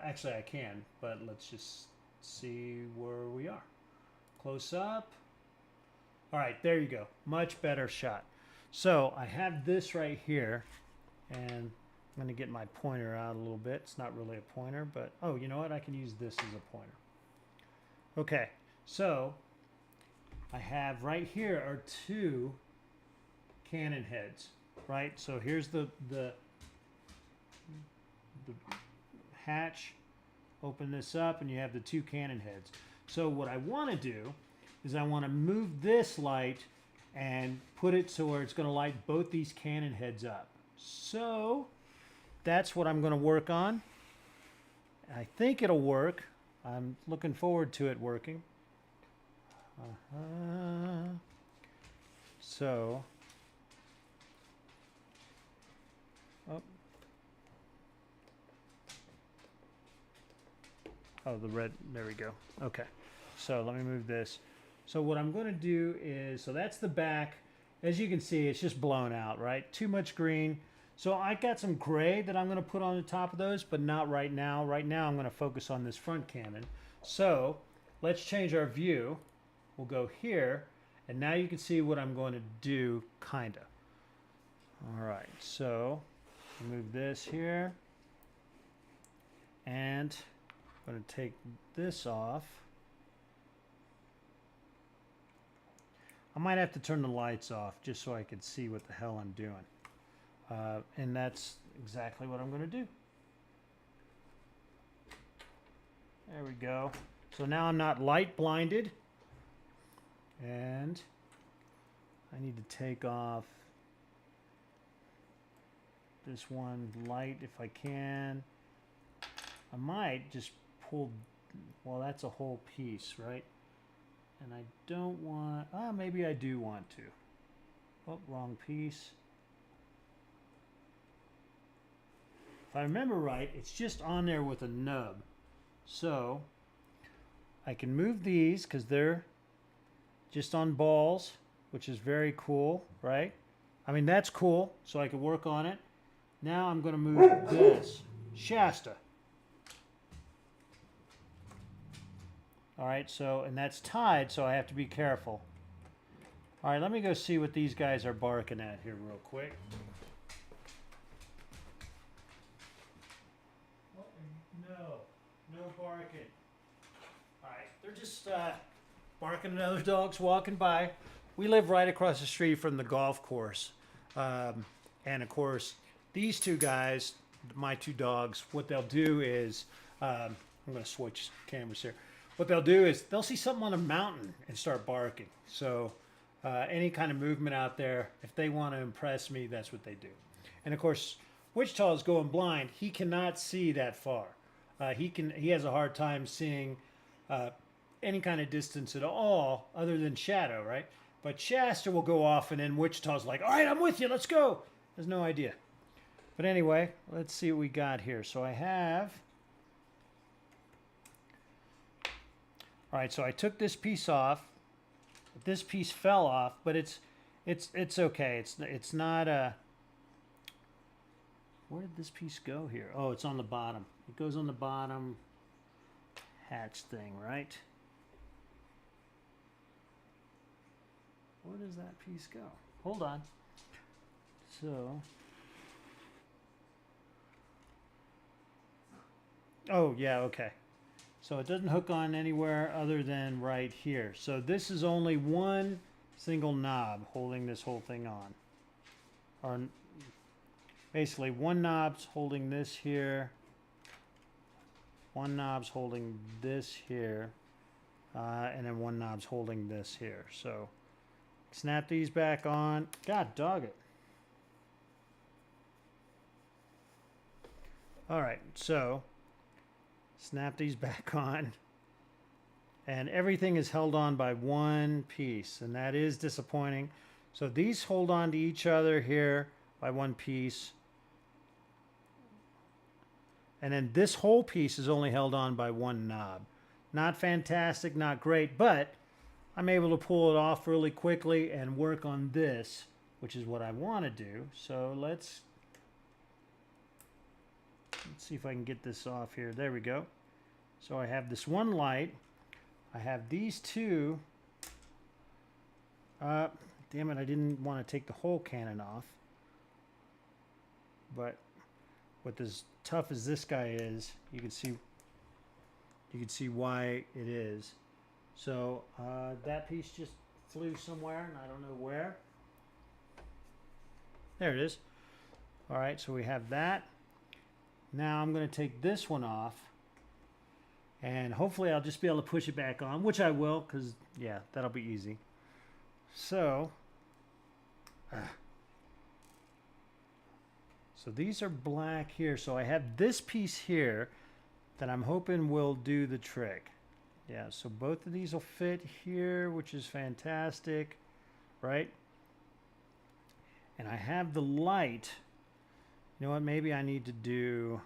Actually, I can, but let's just see where we are. Close up. All right, there you go. Much better shot. So I have this right here, and I'm going to get my pointer out a little bit. It's not really a pointer, but oh, you know what? I can use this as a pointer. Okay, so I have right here are 2 cannon heads, right? So here's the hatch. Open this up, and you have the 2 cannon heads. So what I want to do is I want to move this light and put it so where it's going to light both these cannon heads up. So that's what I'm going to work on. I think it'll work. I'm looking forward to it working. So, oh, the red, there we go. Okay, so let me move this. So what I'm going to do is, so that's the back. As you can see, it's just blown out, right? Too much green. So I got some gray that I'm going to put on the top of those, but not right now. Right now I'm going to focus on this front cannon. So let's change our view. We'll go here, and now you can see what I'm going to do, kinda. All right, so move this here, and I'm going to take this off. I might have to turn the lights off just so I can see what the hell I'm doing. And that's exactly what I'm going to do. There we go. So now I'm not light blinded. And I need to take off this one light if I can. I might just pull, well, that's a whole piece, right? And I don't want, maybe I do want to. Oh, wrong piece. If I remember right, it's just on there with a nub. So I can move these because they're just on balls, which is very cool, right? I mean, that's cool, so I can work on it. Now I'm going to move this. Shasta. All right, so, and that's tied, so I have to be careful. All right, let me go see what these guys are barking at here real quick. Oh, no barking. All right, they're just barking at other dogs walking by. We live right across the street from the golf course. And of course, these two guys, my two dogs, what they'll do is, I'm going to switch cameras here. What they'll do is they'll see something on a mountain and start barking. So any kind of movement out there, if they want to impress me, that's what they do. And of course, Wichita is going blind. He cannot see that far. He has a hard time seeing any kind of distance at all other than shadow, right? But Shasta will go off, and then Wichita's like, all right, I'm with you, let's go. Has no idea. But anyway, let's see what we got here. So I have, all right, so I took this piece off. This piece fell off, but it's okay. It's not a, where did this piece go here? Oh, it's on the bottom. It goes on the bottom hatch thing, right? Where does that piece go? Hold on. So, oh yeah, okay. So it doesn't hook on anywhere other than right here. So this is only one single knob holding this whole thing on. Or basically one knob's holding this here. One knob's holding this here. And then one knob's holding this here. So snap these back on. God dog it. All right, so snap these back on. And everything is held on by one piece, and that is disappointing. So these hold on to each other here by one piece. And then this whole piece is only held on by one knob. Not fantastic, not great, but I'm able to pull it off really quickly and work on this, which is what I want to do. So let's see if I can get this off here. There we go. So I have this one light. I have these two. Damn it, I didn't want to take the whole cannon off. But with as tough as this guy is, you can see why it is. So that piece just flew somewhere, and I don't know where. There it is. All right, so we have that. Now I'm going to take this one off, and hopefully I'll just be able to push it back on, which I will, because, yeah, that'll be easy. So these are black here. So I have this piece here that I'm hoping will do the trick. Yeah, so both of these will fit here, which is fantastic, right? And I have the light. You know what? Maybe I need to do...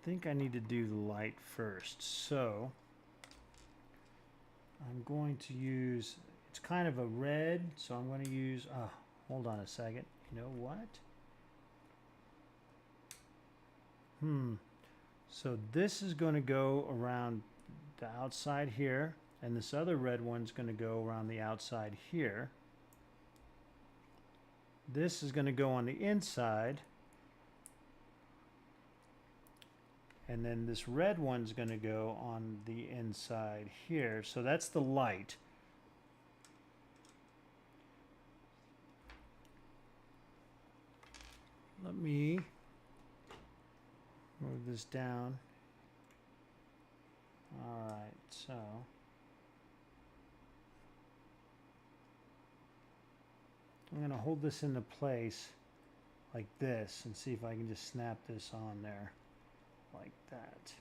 I think I need to do the light first. So I'm going to use... It's kind of a red, so I'm going to use... hold on a second. You know what? So this is going to go around the outside here, and this other red one's going to go around the outside here. This is going to go on the inside, and then this red one's going to go on the inside here. So that's the light. Let me move this down. All right, so I'm going to hold this into place like this and see if I can just snap this on there like that.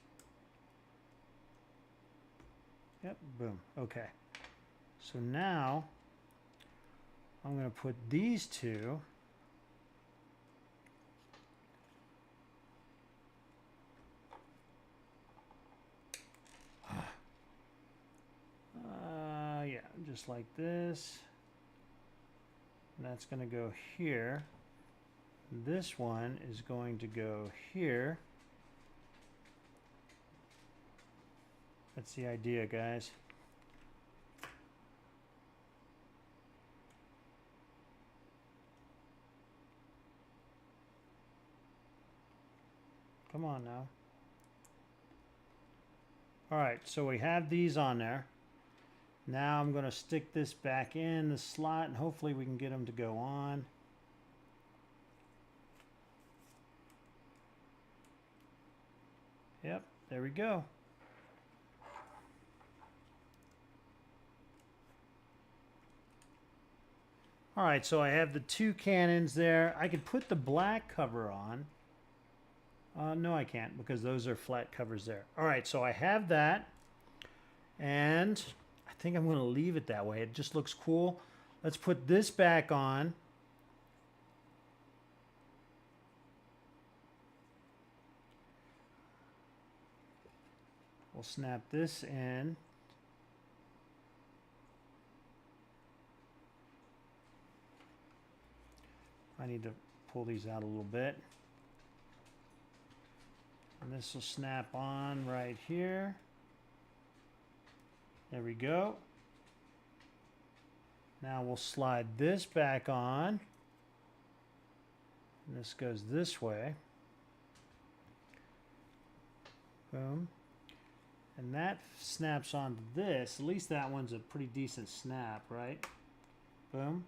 Yep, boom. Okay. So now I'm going to put these two yeah, just like this. And that's going to go here. This one is going to go here. That's the idea, guys. Come on now. All right, so we have these on there. Now I'm going to stick this back in the slot and hopefully we can get them to go on. Yep, there we go. All right, so I have the two cannons there. I could put the black cover on. No, I can't because those are flat covers there. All right, so I have that. And I think I'm going to leave it that way. It just looks cool. Let's put this back on. We'll snap this in. I need to pull these out a little bit. And this will snap on right here. There we go. Now we'll slide this back on. And this goes this way. Boom. And that snaps onto this. At least that one's a pretty decent snap, right? Boom.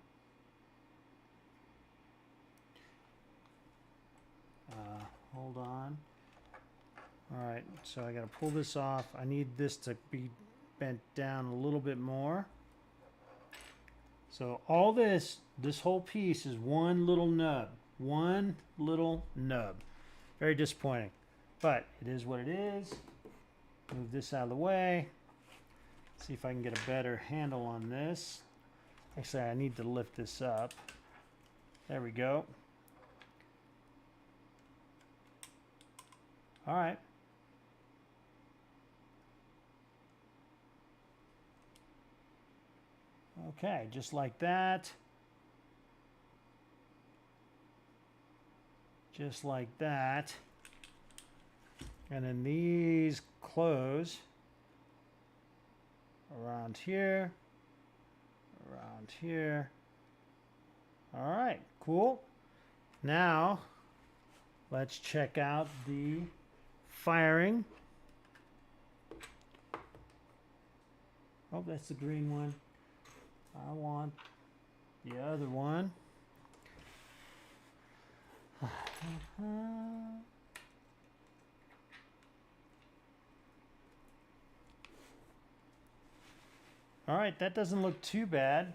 Hold on. All right, so I got to pull this off. I need this to be bent down a little bit more. So all this whole piece is one little nub. One little nub. Very disappointing. But it is what it is. Move this out of the way. See if I can get a better handle on this. Actually, I need to lift this up. There we go. All right. Okay, just like that. Just like that. And then these close around here, around here. All right, cool. Now, let's check out the firing. Oh, that's the green one. I want the other one. All right, that doesn't look too bad.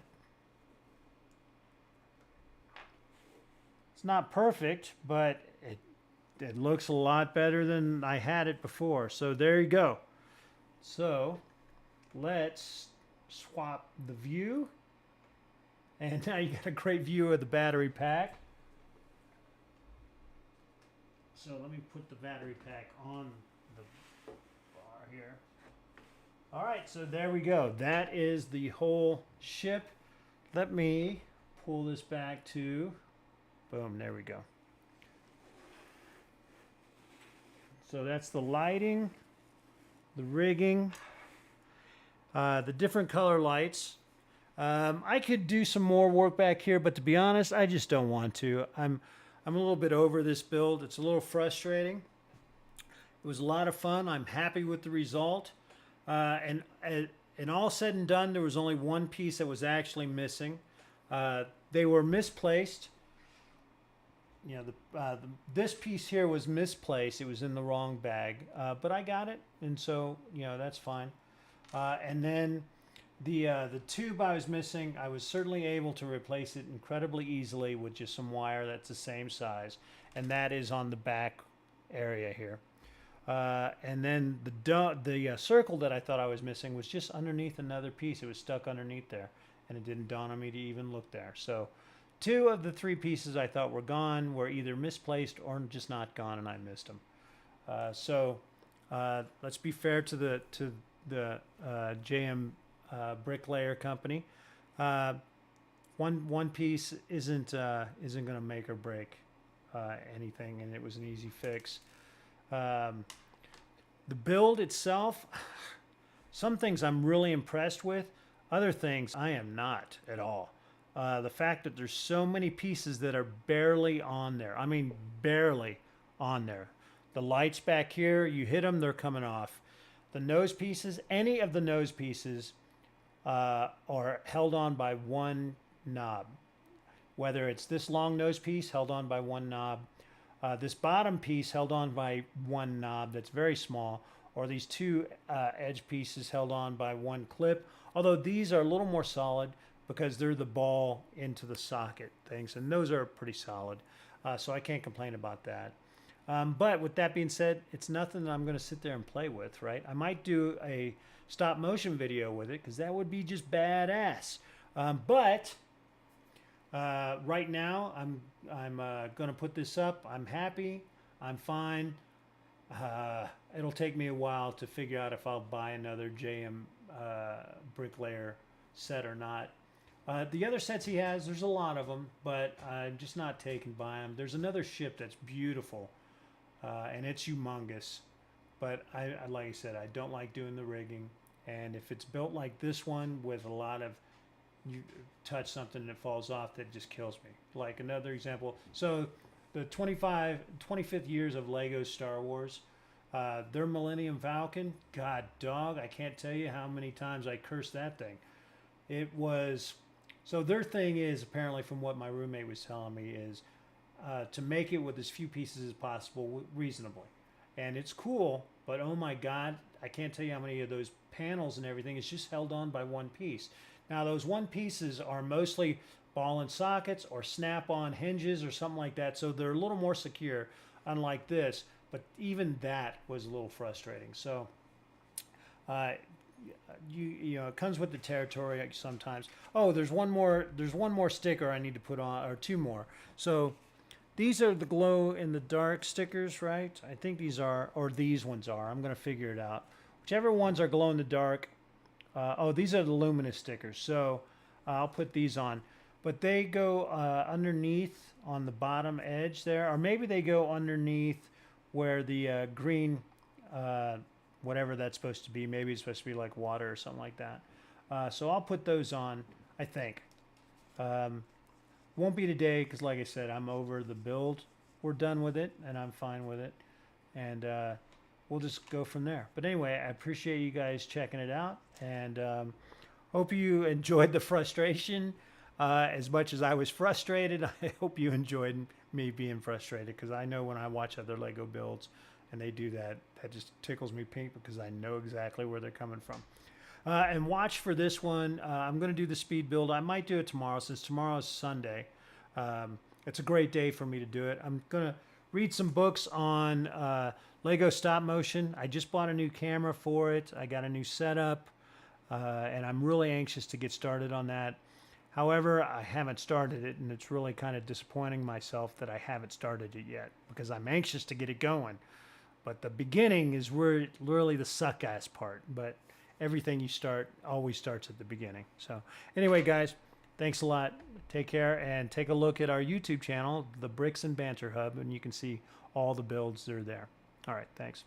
It's not perfect, but it looks a lot better than I had it before. So there you go. So let's swap the view. And now you got a great view of the battery pack. So let me put the battery pack on the bar here. All right, so there we go. That is the whole ship. Let me pull this back to, boom, there we go. So that's the lighting, the rigging, the different color lights. I could do some more work back here, but to be honest, I just don't want to. I'm a little bit over this build. It's a little frustrating. It was a lot of fun. I'm happy with the result. And all said and done, there was only one piece that was actually missing. They were misplaced. You know, this piece here was misplaced. It was in the wrong bag, but I got it, and so you know that's fine. And then the tube I was missing, I was certainly able to replace it incredibly easily with just some wire that's the same size, and that is on the back area here. And then the circle that I thought I was missing was just underneath another piece. It was stuck underneath there, and it didn't dawn on me to even look there. So 2 of the 3 pieces I thought were gone were either misplaced or just not gone, and I missed them. So let's be fair to the JMBricklayer company. One piece isn't going to make or break anything, and it was an easy fix. The build itself, some things I'm really impressed with, other things I am not at all. The fact that there's so many pieces that are barely on there. I mean, barely on there. The lights back here, you hit them, they're coming off. The nose pieces, any of the nose pieces are held on by one knob. Whether it's this long nose piece held on by one knob, this bottom piece held on by one knob that's very small, or these two edge pieces held on by one clip, although these are a little more solid because they're the ball into the socket things, and those are pretty solid, so I can't complain about that. But with that being said, it's nothing that I'm going to sit there and play with, right? I might do a stop motion video with it because that would be just badass. But right now, I'm going to put this up. I'm happy. I'm fine. It'll take me a while to figure out if I'll buy another JMBricklayer set or not. The other sets he has, there's a lot of them, but I'm just not taken by them. There's another ship that's beautiful, and it's humongous. But like I said, I don't like doing the rigging. And if it's built like this one with a lot of, you touch something and it falls off, that just kills me. Like another example, so the 25th years of Lego Star Wars, their Millennium Falcon, god dog, I can't tell you how many times I cursed that thing. It was, so their thing is, apparently from what my roommate was telling me, is to make it with as few pieces as possible reasonably. And it's cool, but oh my god, I can't tell you how many of those panels and everything is just held on by one piece. Now those one pieces are mostly ball and sockets or snap-on hinges or something like that, so they're a little more secure, unlike this. But even that was a little frustrating. So you know, it comes with the territory sometimes. Oh, there's one more sticker I need to put on, or two more. So these are the glow in the dark stickers, right? I think these are, or these ones are. I'm going to figure it out. Whichever ones are glow in the dark. Oh, these are the luminous stickers. So I'll put these on. But they go underneath on the bottom edge there. Or maybe they go underneath where the green, whatever that's supposed to be. Maybe it's supposed to be like water or something like that. So I'll put those on, I think. Won't be today because, like I said, I'm over the build. We're done with it, and I'm fine with it. And we'll just go from there. But anyway, I appreciate you guys checking it out. And hope you enjoyed the frustration as much as I was frustrated. I hope you enjoyed me being frustrated, because I know when I watch other Lego builds and they do that, that just tickles me pink because I know exactly where they're coming from. And watch for this one. I'm going to do the speed build. I might do it tomorrow since tomorrow's Sunday. It's a great day for me to do it. I'm going to read some books on Lego stop motion. I just bought a new camera for it. I got a new setup, and I'm really anxious to get started on that. However, I haven't started it, and it's really kind of disappointing myself that I haven't started it yet, because I'm anxious to get it going. But the beginning is where really the suck-ass part. But everything you start always starts at the beginning. So anyway, guys, thanks a lot. Take care, and take a look at our YouTube channel, the Bricks and Banter Hub, and you can see all the builds that are there. All right, thanks.